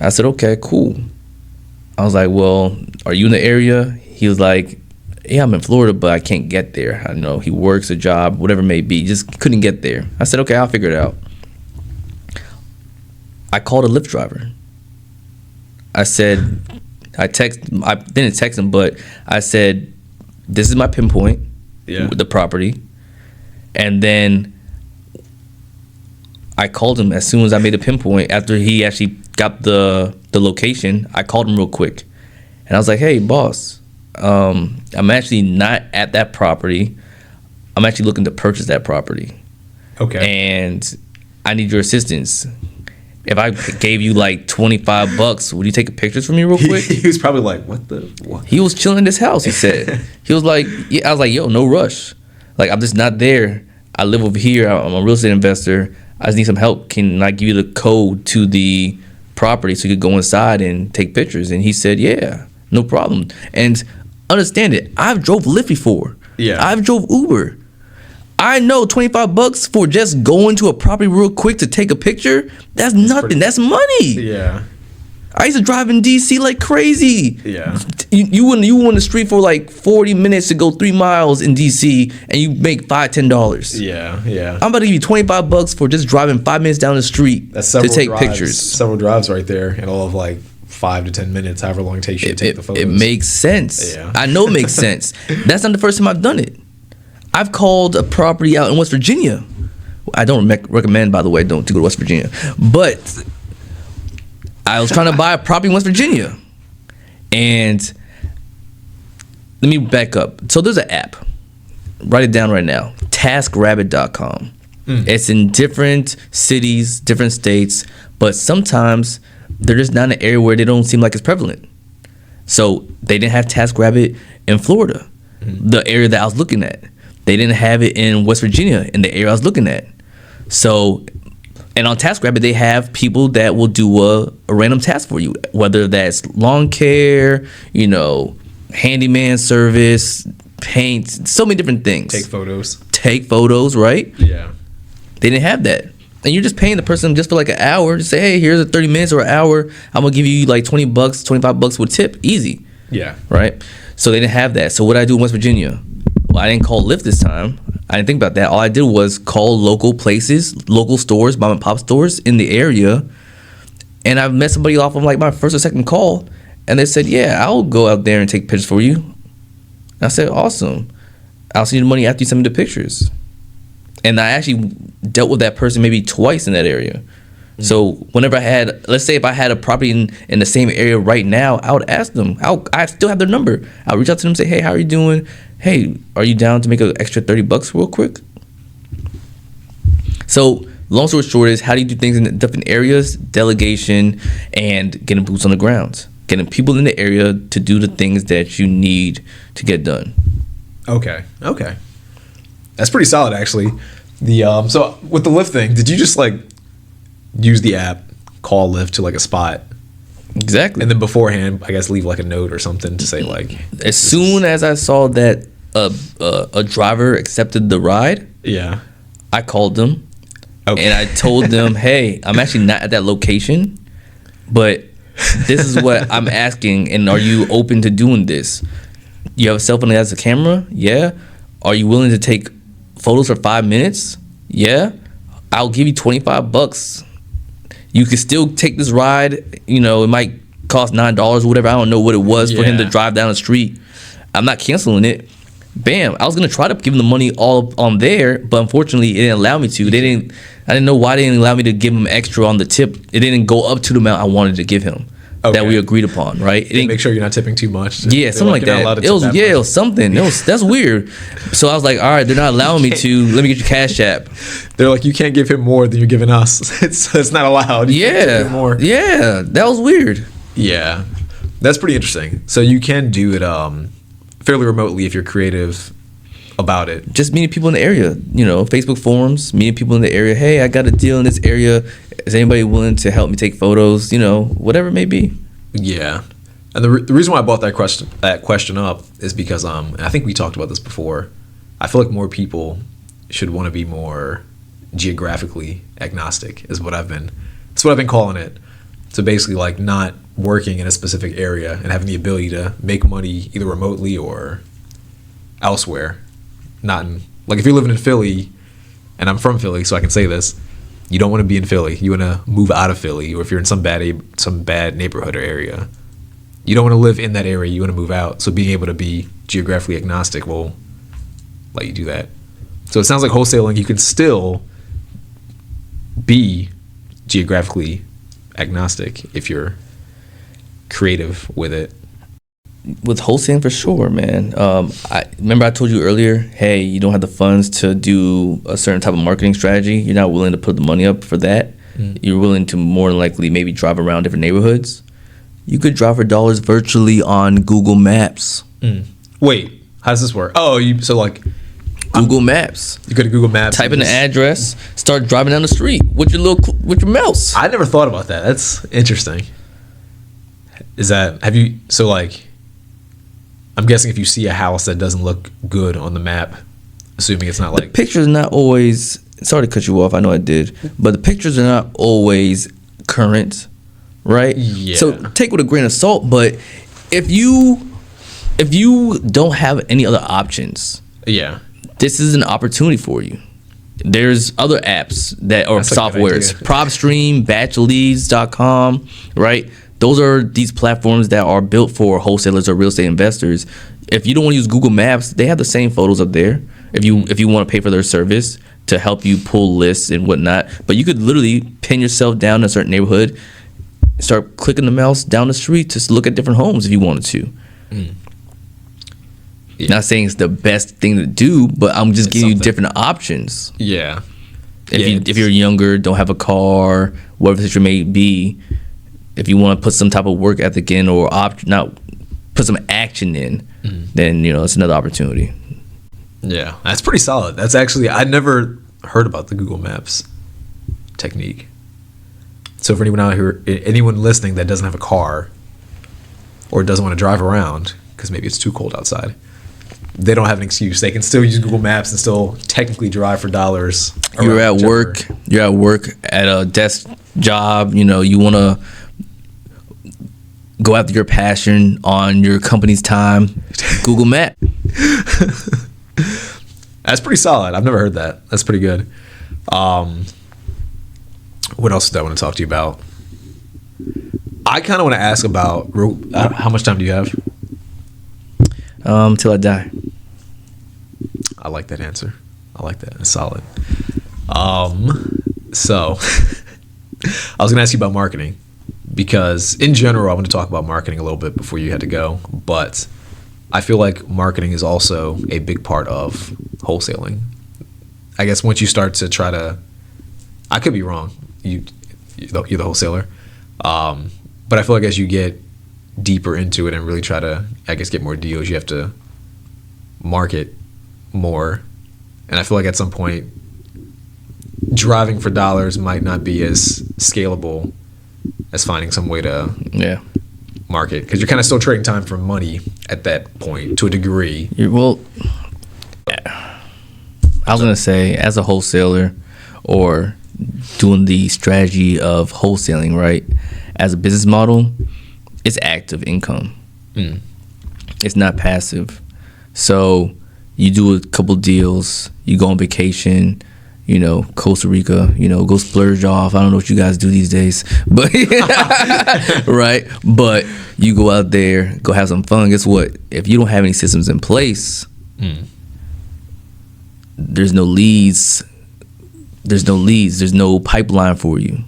I said, okay, cool. I was like, well, are you in the area? He was like, yeah, I'm in Florida, but I can't get there. I know he works a job, whatever it may be, just couldn't get there. I said, okay, I'll figure it out. I called a Lyft driver. I said, I didn't text him, but I said, this is my pinpoint, with the property. And then I called him as soon as I made a pinpoint. After he actually got the location, I called him real quick. And I was like, hey, boss, I'm actually not at that property. I'm actually looking to purchase that property. Okay. And I need your assistance. If I gave you like $25, would you take pictures for me real quick? He was probably like, what? He was chilling in his house, he said. He was like, yeah. I was like, yo, no rush. Like, I'm just not there. I live over here. I'm a real estate investor. I just need some help. Can I give you the code to the property so you could go inside and take pictures? And he said, yeah, no problem. And understand it, I've drove Lyft before. Yeah. I've drove Uber. I know $25 for just going to a property real quick to take a picture, that's nothing. That's money. Yeah. I used to drive in DC like crazy. Yeah. You on the street for like 40 minutes to go 3 miles in DC and you make $5-10. Yeah. Yeah. I'm about to give you $25 for just driving 5 minutes down the street to take pictures. Several drives right there in all of like 5 to 10 minutes, however long it takes you to take the photos. It makes sense. Yeah. I know it makes sense. That's not the first time I've done it. I've called a property out in West Virginia. I don't recommend, by the way, don't to go to West Virginia. But I was trying to buy a property in West Virginia. And let me back up. So there's an app. Write it down right now. TaskRabbit.com. It's in different cities, different states, but sometimes they're just not in an area where they don't seem like it's prevalent. So they didn't have TaskRabbit in Florida, the area that I was looking at. They didn't have it in West Virginia, in the area I was looking at. So, and on TaskRabbit, they have people that will do a random task for you, whether that's lawn care, handyman service, paint, so many different things. Take photos, right? Yeah. They didn't have that. And you're just paying the person just for like an hour to say, hey, here's a 30 minutes or an hour. I'm going to give you like $20, $25 with tip. Easy. Yeah. Right? So they didn't have that. So what did I do in West Virginia? Well, I didn't call Lyft this time. I didn't think about that. All I did was call local places, local stores, mom and pop stores in the area. And I met somebody off of like my first or second call. And they said, yeah, I'll go out there and take pictures for you. And I said, awesome. I'll send you the money after you send me the pictures. And I actually dealt with that person maybe twice in that area. So whenever let's say if I had a property in the same area right now, I would ask them. I still have their number. I'll reach out to them and say, hey, how are you doing? Hey, are you down to make an extra $30 real quick? So long story short is, how do you do things in different areas? Delegation and getting boots on the ground. Getting people in the area to do the things that you need to get done. Okay. That's pretty solid, actually. So with the Lyft thing, did you just like use the app, call Lyft to like a spot? Exactly. And then beforehand, I guess, leave like a note or something to say like. As soon as I saw that a driver accepted the ride, yeah, I called them. Okay. And I told them, hey, I'm actually not at that location, but this is what I'm asking, and are you open to doing this? You have a cell phone that has a camera? Yeah. Are you willing to take photos for 5 minutes? Yeah. I'll give you $25. You can still take this ride. It might cost $9 or whatever. I don't know what it was for him to drive down the street. I'm not canceling it. Bam. I was gonna try to give him the money all on there, but unfortunately, it didn't allow me to. I didn't know why they didn't allow me to give him extra on the tip. It didn't go up to the amount I wanted to give him. That we agreed upon, right? Make sure you're not tipping too much. Yeah, something like that. It was something. That's weird. So I was like, all right, they're not allowing me to. Let me get your Cash App. They're like, you can't give him more than you're giving us. It's not allowed. You can't give him more. Yeah, that was weird. Yeah, that's pretty interesting. So you can do it fairly remotely if you're creative about it. Just meeting people in the area, Facebook forums, meeting people in the area. Hey, I got a deal in this area. Is anybody willing to help me take photos? Whatever it may be. Yeah. And the reason why I brought that question up is because I think we talked about this before. I feel like more people should want to be more geographically agnostic is what I've been calling it. So basically like not working in a specific area and having the ability to make money either remotely or elsewhere. Not in, like, if you're living in Philly, and I'm from Philly, so I can say this, you don't want to be in Philly. You want to move out of Philly, or if you're in some bad neighborhood or area, you don't want to live in that area. You want to move out. So being able to be geographically agnostic will let you do that. So it sounds like wholesaling, you can still be geographically agnostic if you're creative with it. With wholesaling, for sure, man. I told you earlier, hey, you don't have the funds to do a certain type of marketing strategy. You're not willing to put the money up for that. You're willing to more than likely maybe drive around different neighborhoods. You could drive for dollars virtually on Google Maps. Wait, how does this work? Oh, Google Maps. You go to Google Maps. Type in the address. Start driving down the street with your mouse. I never thought about that. That's interesting. I'm guessing if you see a house that doesn't look good on the map, assuming it's not like... The pictures are not always... Sorry to cut you off. I know I did. But the pictures are not always current, right? Yeah. So take with a grain of salt. But if you don't have any other options... Yeah. This is an opportunity for you. There's other apps or softwares. PropStream, BatchLeads.com, right? Those are these platforms that are built for wholesalers or real estate investors. If you don't want to use Google Maps, they have the same photos up there. If you want to pay for their service to help you pull lists and whatnot, but you could literally pin yourself down in a certain neighborhood, start clicking the mouse down the street to look at different homes if you wanted to. Yeah. Not saying it's the best thing to do, but I'm just giving you different options. Yeah. If you're younger, don't have a car, whatever the situation may be. If you want to put some type of work ethic in or put some action in, then it's another opportunity. Yeah, that's pretty solid. That's actually, I never heard about the Google Maps technique. So for anyone listening that doesn't have a car or doesn't want to drive around because maybe it's too cold outside, they don't have an excuse. They can still use Google Maps and still technically drive for dollars. You're at work at a desk job. You want to go after your passion on your company's time. Google Map. That's pretty solid. I've never heard that. That's pretty good. What else did I want to talk to you about? I kind of want to ask about how much time do you have? Till I die. I like that answer. I like that. It's solid. So I was going to ask you about marketing because in general, I want to talk about marketing a little bit before you had to go, but I feel like marketing is also a big part of wholesaling. I guess once you start to try to, I could be wrong. You're the wholesaler. But I feel like as you get deeper into it and really try to, I guess, get more deals, you have to market more. And I feel like at some point, driving for dollars might not be as scalable as finding some way to market, because you're kind of still trading time for money at that point to a degree. I was going to say, as a wholesaler or doing the strategy of wholesaling, right, as a business model, it's active income. It's not passive. So you do a couple deals, you go on vacation, Costa Rica, go splurge off. I don't know what you guys do these days, but right. But you go out there, go have some fun. Guess what? If you don't have any systems in place, there's no leads. There's no pipeline for you,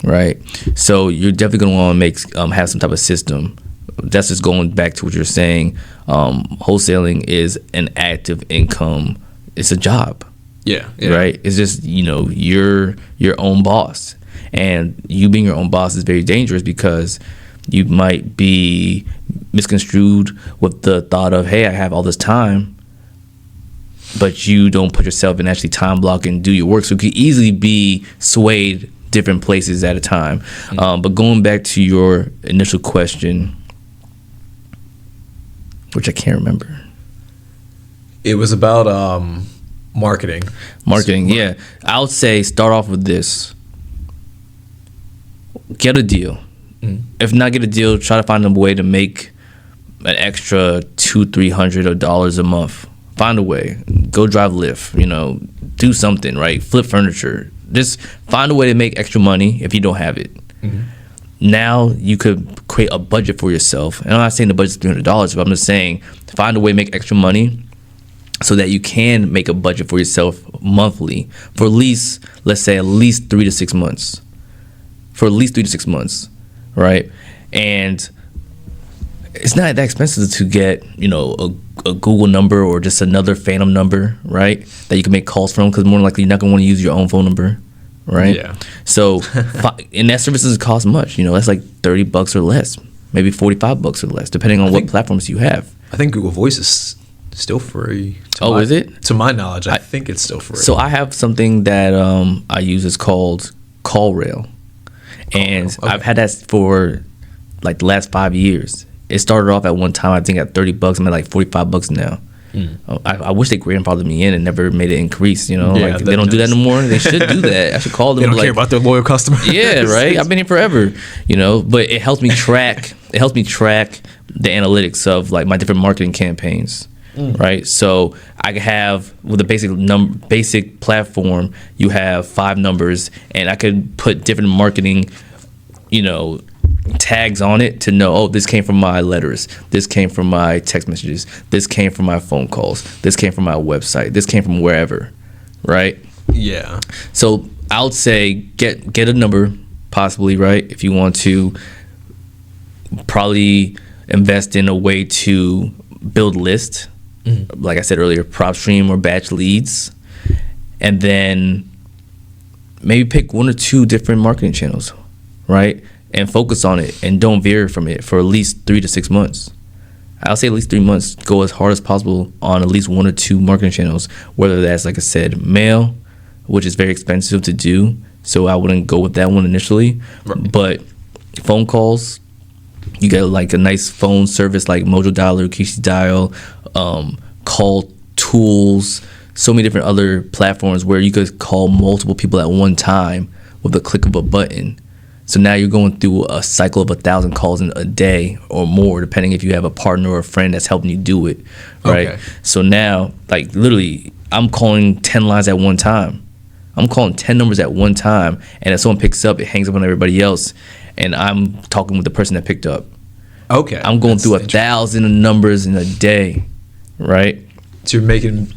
right? So you're definitely gonna want to have some type of system. That's just going back to what you're saying. Wholesaling is an active income. It's a job. Yeah. Right. It's just you're your own boss, and you being your own boss is very dangerous because you might be misconstrued with the thought of, hey, I have all this time, but you don't put yourself in actually time block and do your work. So you could easily be swayed different places at a time. But going back to your initial question, which I can't remember. It was about marketing. Yeah. I would say start off with this. Get a deal. If not get a deal, try to find a way to make an extra $200-$300 a month. Find a way. Go drive Lyft. Do something, right? Flip furniture. Just find a way to make extra money if you don't have it. Now you could create a budget for yourself. And I'm not saying the budget's $300, but I'm just saying find a way to make extra money so that you can make a budget for yourself monthly for at least 3 to 6 months. For at least 3 to 6 months, right? And it's not that expensive to get, a Google number or just another phantom number, right? That you can make calls from, because more than likely you're not going to want to use your own phone number, right? Yeah. So, and that service doesn't cost much. That's like $30 or less, maybe $45 or less, depending on what platforms you have. I think Google Voice is still free. Is it? To my knowledge, I think it's still free. So I have something that I use. It's called CallRail, and okay. I've had that for like the last 5 years. It started off at one time, I think, at $30. I'm at like $45 now. I wish they grandfathered me in and never made it increase. They don't do that no more. They should do that. I should call them. They don't care about their loyal customers. Yeah, right. I've been here forever. But it helps me track. It helps me track the analytics of like my different marketing campaigns. Right. So I have, with a basic platform, you have 5 numbers, and I could put different marketing, tags on it to know, this came from my letters, this came from my text messages, this came from my phone calls, this came from my website, this came from wherever, right? Yeah. So I would say get a number, possibly, right? If you want to, probably invest in a way to build lists, like I said earlier, prop stream or batch leads, and then maybe pick 1 or 2 different marketing channels, right? And focus on it, and don't veer from it for at least 3 to 6 months. I'll say at least 3 months. Go as hard as possible on at least 1 or 2 marketing channels, whether that's, like I said, mail, which is very expensive to do, so I wouldn't go with that one initially. Right. But phone calls, you get like a nice phone service like Mojo Dialer, QC Dial, call tools, so many different other platforms where you could call multiple people at one time with a click of a button. So now you're going through a cycle of 1,000 calls in a day or more, depending if you have a partner or a friend that's helping you do it, right? Okay. So now, like literally, I'm calling 10 lines at one time. I'm calling 10 numbers at one time, and if someone picks up, it hangs up on everybody else, and I'm talking with the person that picked up. Okay. I'm going through 1,000 numbers in a day, right? So you're making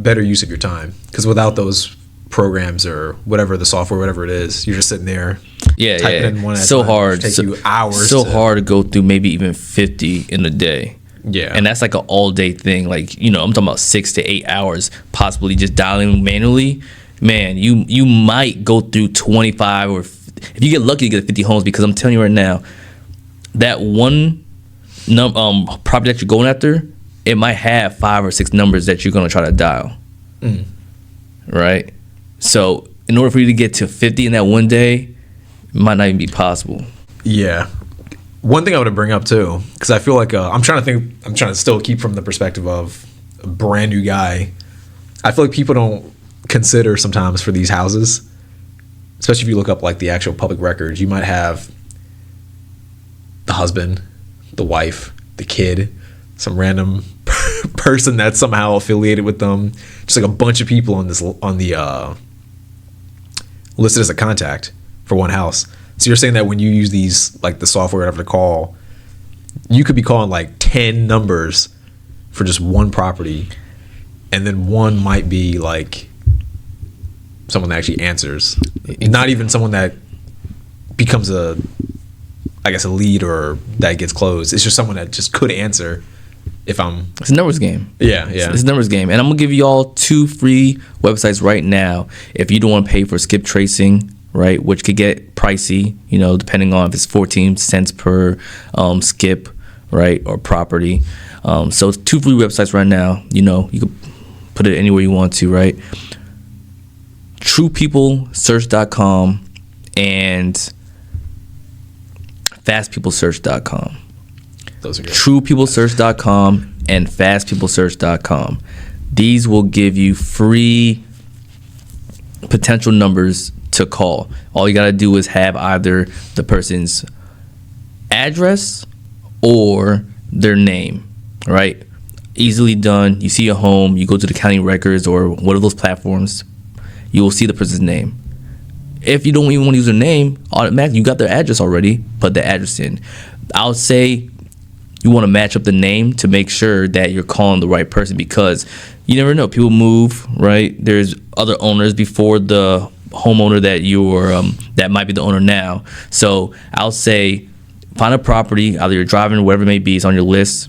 better use of your time, because without those programs or whatever, the software, whatever it is, you're just sitting there typing in one at a time. Hard. Take you hours. Hard to go through maybe even 50 in a day. Yeah. And that's like an all day thing. Like, I'm talking about 6 to 8 hours possibly just dialing manually. Man, you might go through 25, or if you get lucky, you get 50 homes, because I'm telling you right now, that one property that you're going after, it might have 5 or 6 numbers that you're going to try to dial. Right? So in order for you to get to 50 in that one day, it might not even be possible. Yeah. One thing I want to bring up too, because I feel like I'm trying to still keep from the perspective of a brand new guy. I feel like people don't consider sometimes for these houses, especially if you look up like the actual public records, you might have the husband, the wife, the kid, some random person that's somehow affiliated with them, just like a bunch of people on the listed as a contact for one house. So you're saying that when you use these, like the software or whatever to call, you could be calling like 10 numbers for just one property, and then one might be like someone that actually answers, not even someone that becomes a lead or that gets closed. It's just someone that just could answer. It's a numbers game. Yeah. It's a numbers game. And I'm going to give you all 2 free websites right now if you don't want to pay for skip tracing, right, which could get pricey, depending on if it's 14 cents per skip, right, or property. So it's 2 free websites right now. You could put it anywhere you want to, right? TruePeopleSearch.com and FastPeopleSearch.com. Those are good. TruePeopleSearch.com and FastPeopleSearch.com. These will give you free potential numbers to call. All you got to do is have either the person's address or their name, right? Easily done. You see a home, you go to the county records or one of those platforms, you will see the person's name. If you don't even want to use their name, automatically you got their address already, put the address in. I would say you want to match up the name to make sure that you're calling the right person, because you never know. People move, right? There's other owners before the homeowner that that might be the owner now. So I'll say find a property, either you're driving or whatever it may be, it's on your list.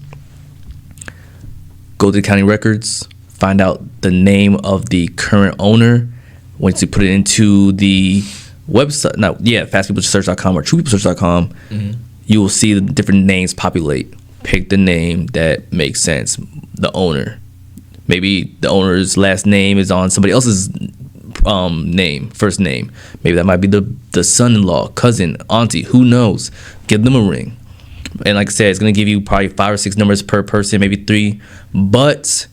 Go to the county records, find out the name of the current owner. Once you put it into the website, fastpeoplesearch.com or truepeoplesearch.com, you will see the different names populate. Pick the name that makes sense. The owner. Maybe the owner's last name is on somebody else's name, first name. Maybe that might be the son-in-law, cousin, auntie, who knows. Give them a ring. And like I said, it's going to give you probably 5 or 6 numbers per person, maybe 3. But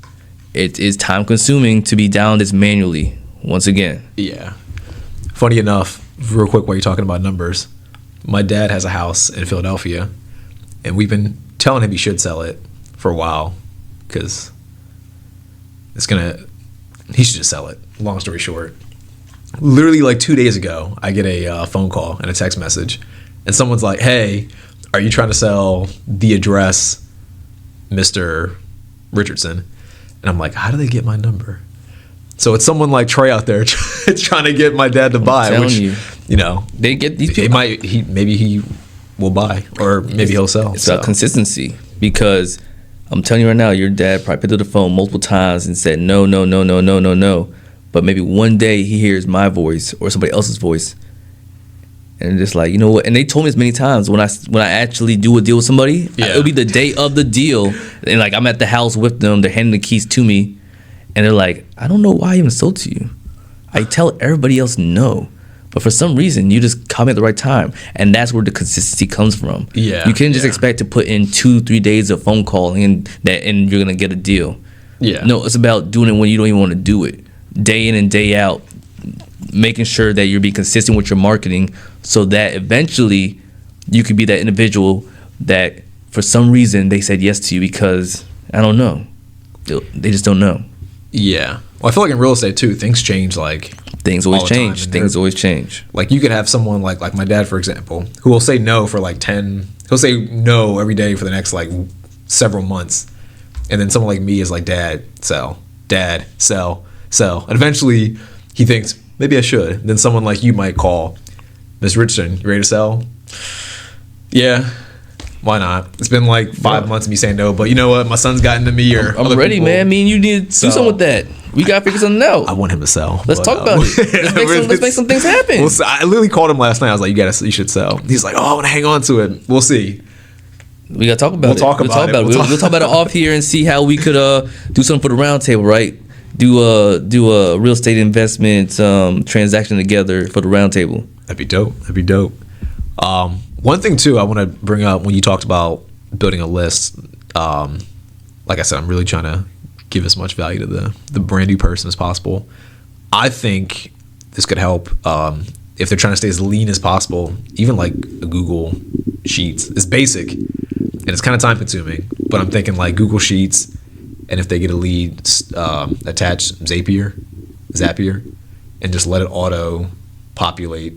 it is time consuming to be down this manually once again. Yeah. Funny enough, real quick while you're talking about numbers, my dad has a house in Philadelphia, and we've been telling him he should sell it for a while because he should just sell it. Long story short, literally like 2 days ago, I get a phone call and a text message, and someone's like, "Hey, are you trying to sell the address, Mr. Richardson?" And I'm like, "How do they get my number?" So it's someone like Trey out there trying to get my dad to buy, which you know they get these people. Maybe he will buy, or maybe he'll sell. It's about consistency, because I'm telling you right now, your dad probably picked up the phone multiple times and said no. But maybe one day he hears my voice or somebody else's voice, and just like, you know what? And they told me this many times, when I actually do a deal with somebody, it'll be the day of the deal, and like I'm at the house with them, they're handing the keys to me, and they're like, "I don't know why I even sold to you. I tell everybody else no, but for some reason you just call me at the right time." And that's where the consistency comes from. Yeah, you can't just expect to put in 2-3 days of phone calling and you're gonna get a deal. Yeah, no, it's about doing it when you don't even want to do it, day in and day out, making sure that you're being consistent with your marketing, so that eventually you could be that individual that for some reason they said yes to you, because I don't know, they just don't know. Yeah. Well, I feel like in real estate too, things change. Like things always change. Things always change. Like you could have someone like my dad, for example, who will say no for like 10. He'll say no every day for the next like several months, and then someone like me is like, "Dad, sell. Dad, sell. Sell." And eventually he thinks, maybe I should. Then someone like you might call, "Ms. Richardson, you ready to sell?" "Yeah. Why not? It's been like 5 months of me saying no, but you know what? My son's gotten to me, or I'm ready, man. I mean, you need to do something with that. We gotta figure something out." I want him to sell. Let's talk about it. Let's make some things happen. I literally called him last night. I was like, you should sell." He's like, "Oh, I want to hang on to it. We'll see." We gotta talk about it. We'll talk about it. We'll talk about it off here and see how we could do something for the round table, right? Do a real estate investment transaction together for the round table. That'd be dope. One thing too I want to bring up, when you talked about building a list, like I said, I'm really trying to give as much value to the brand new person as possible. I think this could help if they're trying to stay as lean as possible. Even like a Google Sheets is basic and it's kind of time consuming, but I'm thinking like Google Sheets, and if they get a lead, attach Zapier, and just let it auto populate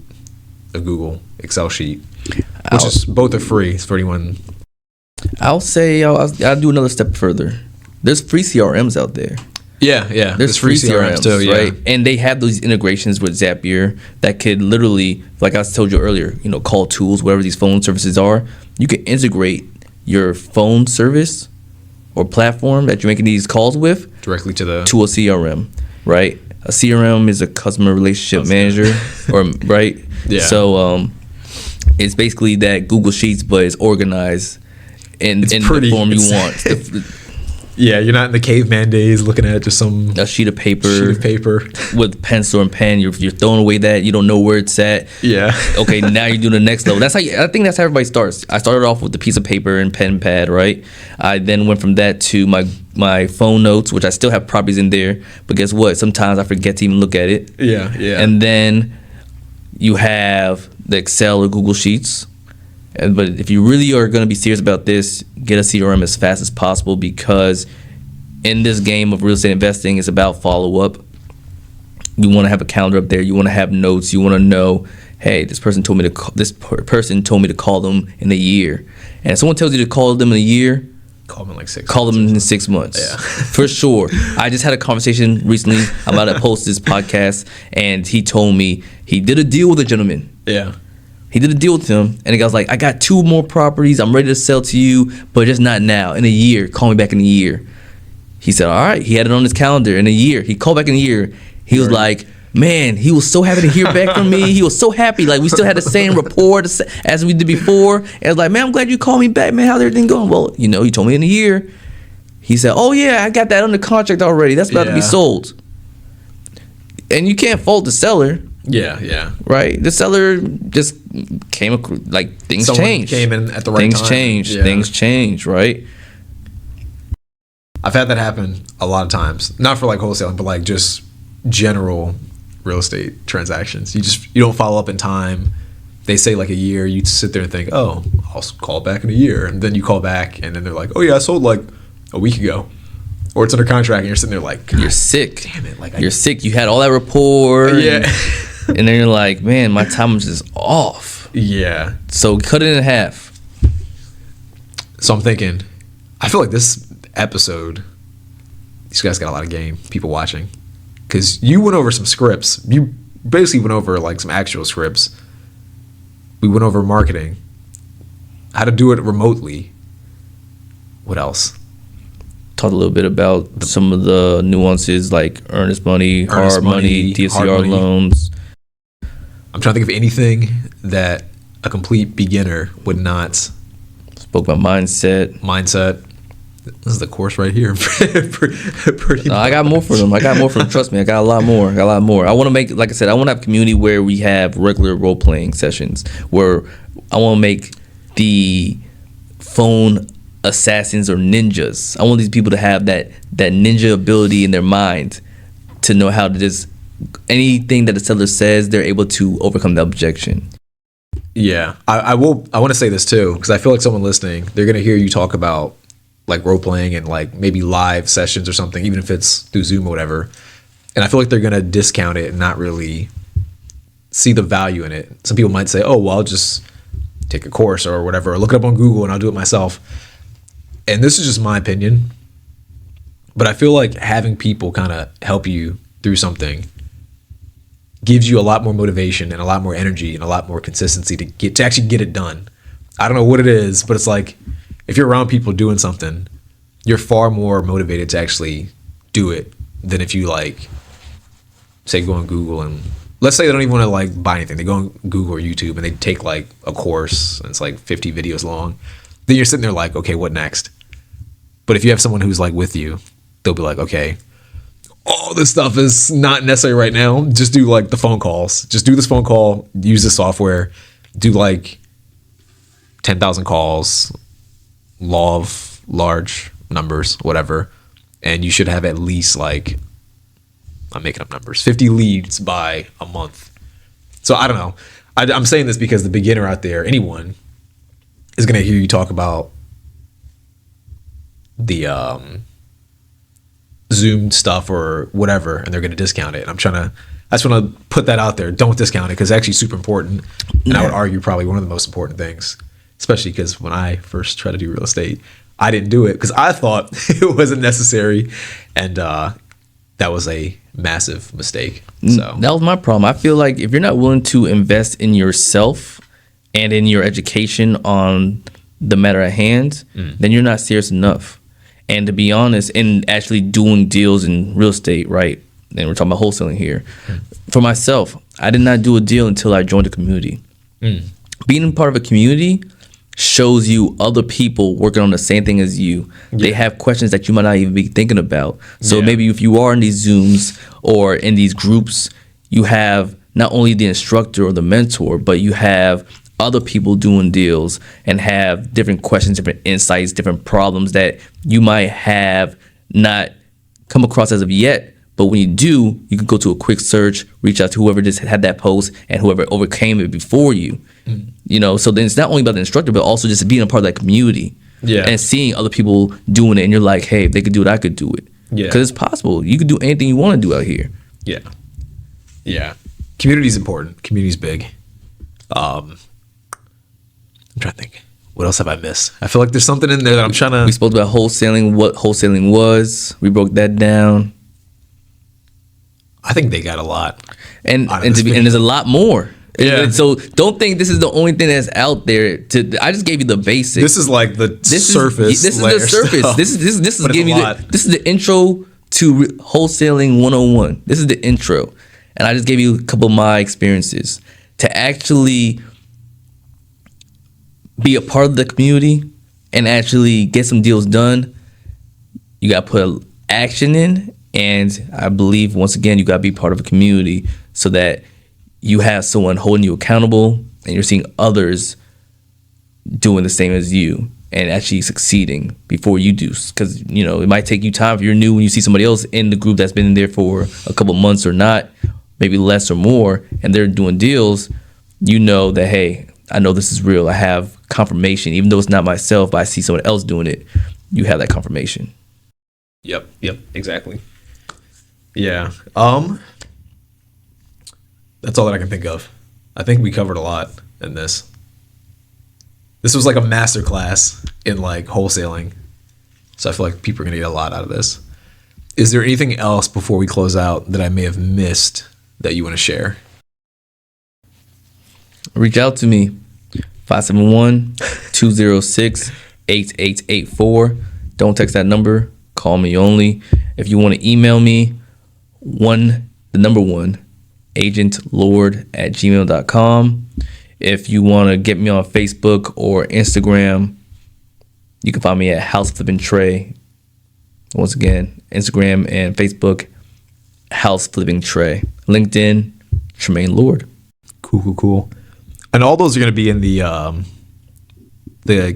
a Google Excel sheet, both are free. It's for anyone. I'll say I'll do another step further. There's free CRMs out there. Yeah. There's free CRMs too, right? And they have those integrations with Zapier that could literally, like I told you earlier, call tools, whatever these phone services are. You can integrate your phone service or platform that you're making these calls with directly to a CRM, right? A CRM is a customer relationship manager, right? Yeah. So it's basically that Google Sheets, but it's organized in the form you want. Yeah, you're not in the caveman days looking at just a sheet of paper with pencil and pen. You're throwing away that you don't know where it's at. Yeah. Okay, now you're doing the next level. I think that's how everybody starts. I started off with a piece of paper and pen and pad, right? I then went from that to my phone notes, which I still have properties in there. But guess what? Sometimes I forget to even look at it. Yeah. And then you have the Excel or Google Sheets. But if you really are going to be serious about this, get a CRM as fast as possible, because in this game of real estate investing, it's about follow-up. You want to have a calendar up there. You want to have notes. You want to know, hey, this person told me to call them in a year. And if someone tells you to call them in a year, call them in like 6 call them in 6 months. Yeah. For sure. I just had a conversation recently. I'm about to post this podcast, and he told me he did a deal with a gentleman. Yeah. He did a deal with him, and the guy was like, I got 2 more properties. I'm ready to sell to you, but just not now. In a year. Call me back in a year. He said, all right. He had it on his calendar in a year. He called back in a year. He was like, man, he was so happy to hear back from me. He was so happy. Like, we still had the same rapport as we did before. And I was like, man, I'm glad you called me back, man. How's everything going? Well, you know, he told me in a year. He said, oh, yeah, I got that under contract already. That's about to be sold. And you can't fault the seller. Yeah. Right? The seller just came, like, things changed. Came in at the right time. Things changed, right? I've had that happen a lot of times. Not for like wholesaling, but like just general real estate transactions. You don't follow up in time. They say like a year. You sit there and think, oh, I'll call back in a year. And then you call back and then they're like, oh yeah, I sold like a week ago. Or it's under contract and you're sitting there like, you're sick. Damn it. Like you're sick. You had all that rapport. Yeah. And then you're like, man, my time was just off. Yeah. So cut it in half. So I'm thinking, I feel like this episode, these guys got a lot of game, people watching. Because you went over some scripts. You basically went over like some actual scripts. We went over marketing, how to do it remotely. What else? Talked a little bit about some of the nuances like earnest money, hard money, DSCR loans. I'm trying to think of anything that a complete beginner would not. Spoke about mindset. This is the course right here. No, I got more for them. Trust me, I got a lot more. I want to make, like I said, I want to have a community where we have regular role playing sessions. Where I want to make the phone assassins or ninjas. I want these people to have that ninja ability in their mind to know how to just anything that the seller says, they're able to overcome the objection. Yeah, I want to say this too because I feel like someone listening, they're gonna hear you talk about like role playing and like maybe live sessions or something, even if it's through Zoom or whatever. And I feel like they're going to discount it and not really see the value in it. Some people might say, oh, well, I'll just take a course or whatever, or look it up on Google and I'll do it myself. And this is just my opinion. But I feel like having people kind of help you through something gives you a lot more motivation and a lot more energy and a lot more consistency to actually get it done. I don't know what it is, but it's like, if you're around people doing something, you're far more motivated to actually do it than if you like, say, go on Google and let's say they don't even want to like buy anything. They go on Google or YouTube and they take like a course and it's like 50 videos long. Then you're sitting there like, okay, what next? But if you have someone who's like with you, they'll be like, okay, all this stuff is not necessary right now. Just do like the phone calls. Just do this phone call, use the software, do like 10,000 calls, law of large numbers, whatever, and you should have at least like, I'm making up numbers, 50 leads by a month. So I don't know. I'm saying this because the beginner out there, anyone, is going to hear you talk about the Zoom stuff or whatever, and they're going to discount it. And I just want to put that out there. Don't discount it because it's actually super important. And I would argue probably one of the most important things. Especially because when I first tried to do real estate, I didn't do it because I thought it wasn't necessary. And that was a massive mistake. So that was my problem. I feel like if you're not willing to invest in yourself and in your education on the matter at hand, then you're not serious enough. And to be honest, in actually doing deals in real estate, right? And we're talking about wholesaling here. For myself, I did not do a deal until I joined a community. Being part of a community shows you other people working on the same thing as you. They have questions that you might not even be thinking about. So maybe if you are in these Zooms or in these groups, you have not only the instructor or the mentor, but you have other people doing deals and have different questions, different insights, different problems that you might have not come across as of yet. But when you do, you can go to a quick search, reach out to whoever just had that post and whoever overcame it before you. You know, so then it's not only about the instructor, but also just being a part of that community. And seeing other people doing it, and you're like, hey, if they could do it, I could do it. Because it's possible. You could do anything you want to do out here. Community's important. Community's big. I'm trying to think. What else have I missed? I feel like there's something in there that I'm trying to... We spoke about wholesaling, what wholesaling was. We broke that down. I think they got a lot. And there's a lot more. Yeah. And so don't think this is the only thing that's out there. I just gave you the basics. This is like the surface. This is the surface. Stuff. This is But giving you this is the intro to wholesaling 101. This is the intro, and I just gave you a couple of my experiences. To actually be a part of the community and actually get some deals done, you got to put action in. And I believe, once again, you got to be part of a community so that you have someone holding you accountable and you're seeing others doing the same as you and actually succeeding before you do. Because, it might take you time if you're new when you see somebody else in the group that's been in there for a couple months or not, maybe less or more, and they're doing deals. You know that, hey, I know this is real. I have confirmation. Even though it's not myself, but I see someone else doing it, you have that confirmation. Yep, exactly. Yeah. That's all that I can think of. I think we covered a lot in this. This was like a master class in like wholesaling. So I feel like people are going to get a lot out of this. Is there anything else before we close out that I may have missed that you want to share? Reach out to me, 571-206-8884. Don't text that number. Call me only. If you want to email me, agentlord@gmail.com. If you want to get me on Facebook or Instagram, you can find me at HOUSEFLIPPINGTRE. Once again, Instagram and Facebook, HOUSEFLIPPINGTRE. LinkedIn, Tremayne Lord. Cool. And all those are going to be in the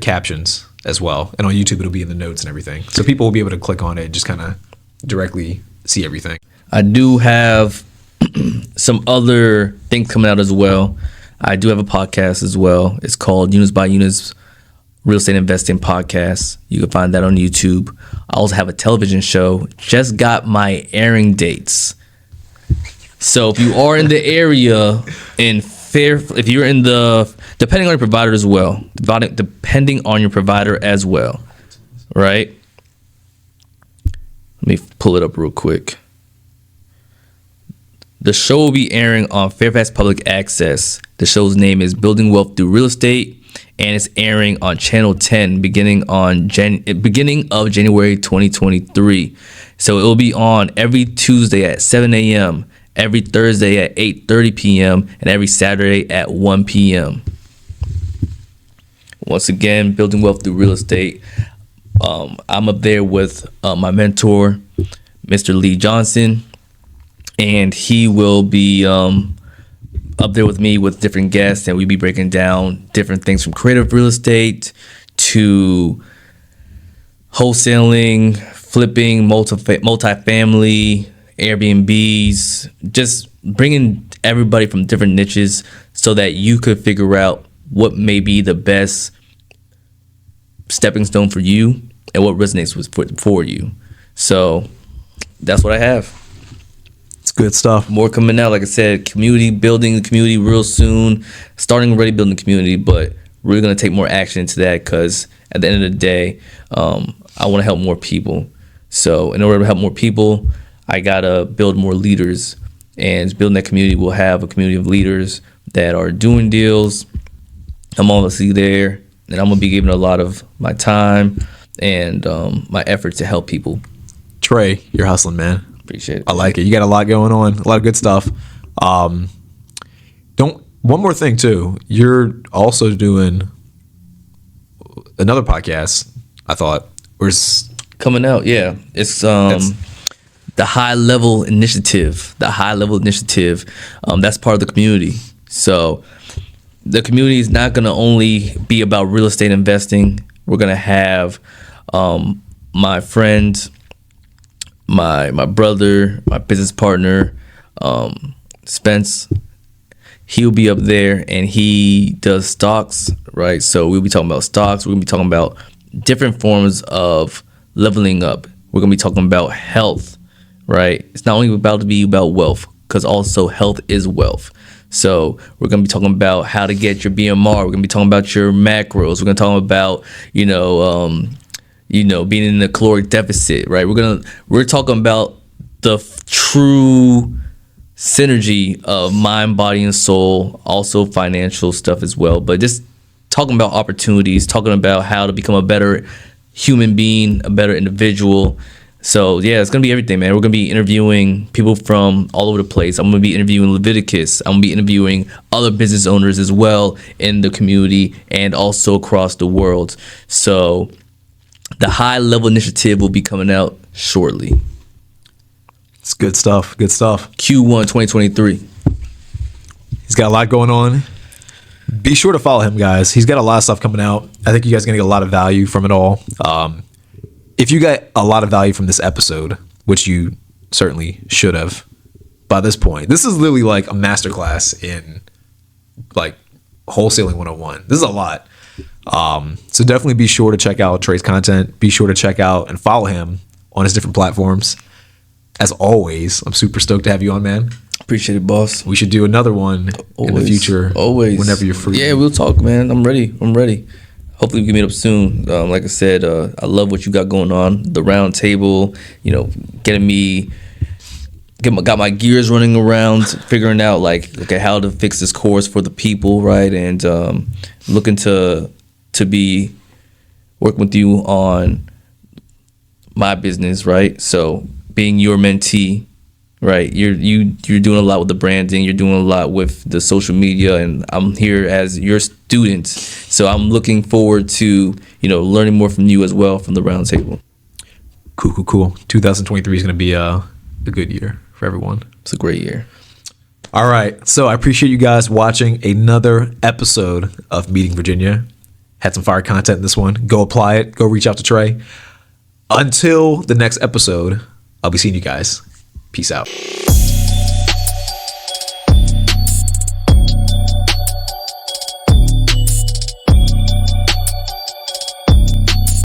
captions as well. And on YouTube, it'll be in the notes and everything. So people will be able to click on it and just kind of directly see everything. I do have some other things coming out as well. I do have a podcast as well. It's called Units by Units Real Estate Investing Podcast. You can find that on YouTube. I also have a television show. Just got my airing dates. So if you are in the area if you're in depending on your provider as well, right? Let me pull it up real quick. The show will be airing on Fairfax Public Access. The show's name is Building Wealth Through Real Estate, and it's airing on Channel 10 beginning of January 2023. So it will be on every Tuesday at 7 a.m., every Thursday at 8:30 p.m., and every Saturday at 1 p.m. Once again, Building Wealth Through Real Estate. I'm up there with my mentor, Mr. Lee Johnson, and he will be up there with me with different guests, and we'll be breaking down different things from creative real estate to wholesaling, flipping, multifamily, Airbnbs, just bringing everybody from different niches so that you could figure out what may be the best stepping stone for you and what resonates for you. So that's what I have. It's good stuff. More coming out, like I said, building the community real soon, starting already building the community, but we're going to take more action into that because at the end of the day, I want to help more people. So in order to help more people, I got to build more leaders, and building that community will have a community of leaders that are doing deals. I'm obviously there, and I'm going to be giving a lot of my time and my effort to help people. Trey, you're hustling, man. Appreciate it. I like it. You got a lot going on, a lot of good stuff. One more thing too. You're also doing another podcast, I thought. Coming out, yeah. It's the High Level Initiative. That's part of the community. So the community is not going to only be about real estate investing. We're going to have my friend, my brother, my business partner, Spence. He'll be up there, and he does stocks, right? So we'll be talking about stocks. We're going to be talking about different forms of leveling up. We're going to be talking about health, right? It's not only about to be about wealth, because also health is wealth. So we're going to be talking about how to get your BMR. We're going to be talking about your macros. We're going to talk about, being in the caloric deficit, right? We're talking about the true synergy of mind, body, and soul, also financial stuff as well. But just talking about opportunities, talking about how to become a better human being, a better individual. So yeah, it's gonna be everything, man. We're gonna be interviewing people from all over the place. I'm gonna be interviewing Leviticus. I'm gonna be interviewing other business owners as well in the community and also across the world. So the high level initiative will be coming out shortly. It's good stuff. Good stuff. Q1 2023. He's got a lot going on. Be sure to follow him, guys. He's got a lot of stuff coming out. I think you guys are gonna get a lot of value from it all. If you got a lot of value from this episode, which you certainly should have by this point, this is literally like a masterclass in like wholesaling 101. This is a lot. So definitely be sure to check out Tre's content. Be sure to check out and follow him on his different platforms. As always, I'm super stoked to have you on, man. Appreciate it, boss. We should do another one in the future. Always. Whenever you're free. Yeah, we'll talk, man. I'm ready. Hopefully we can meet up soon. Like I said, I love what you got going on. The round table, got my gears running around, figuring out how to fix this course for the people, right? And looking to be working with you on my business, right? So being your mentee, right? You're doing a lot with the branding. You're doing a lot with the social media, and I'm here as your student. So I'm looking forward to learning more from you as well from the round table. Cool. 2023 is going to be a good year for everyone. It's a great year. All right. So I appreciate you guys watching another episode of Meeting Virginia. Had some fire content in this one. Go apply it. Go reach out to Tre. Until the next episode, I'll be seeing you guys. Peace out.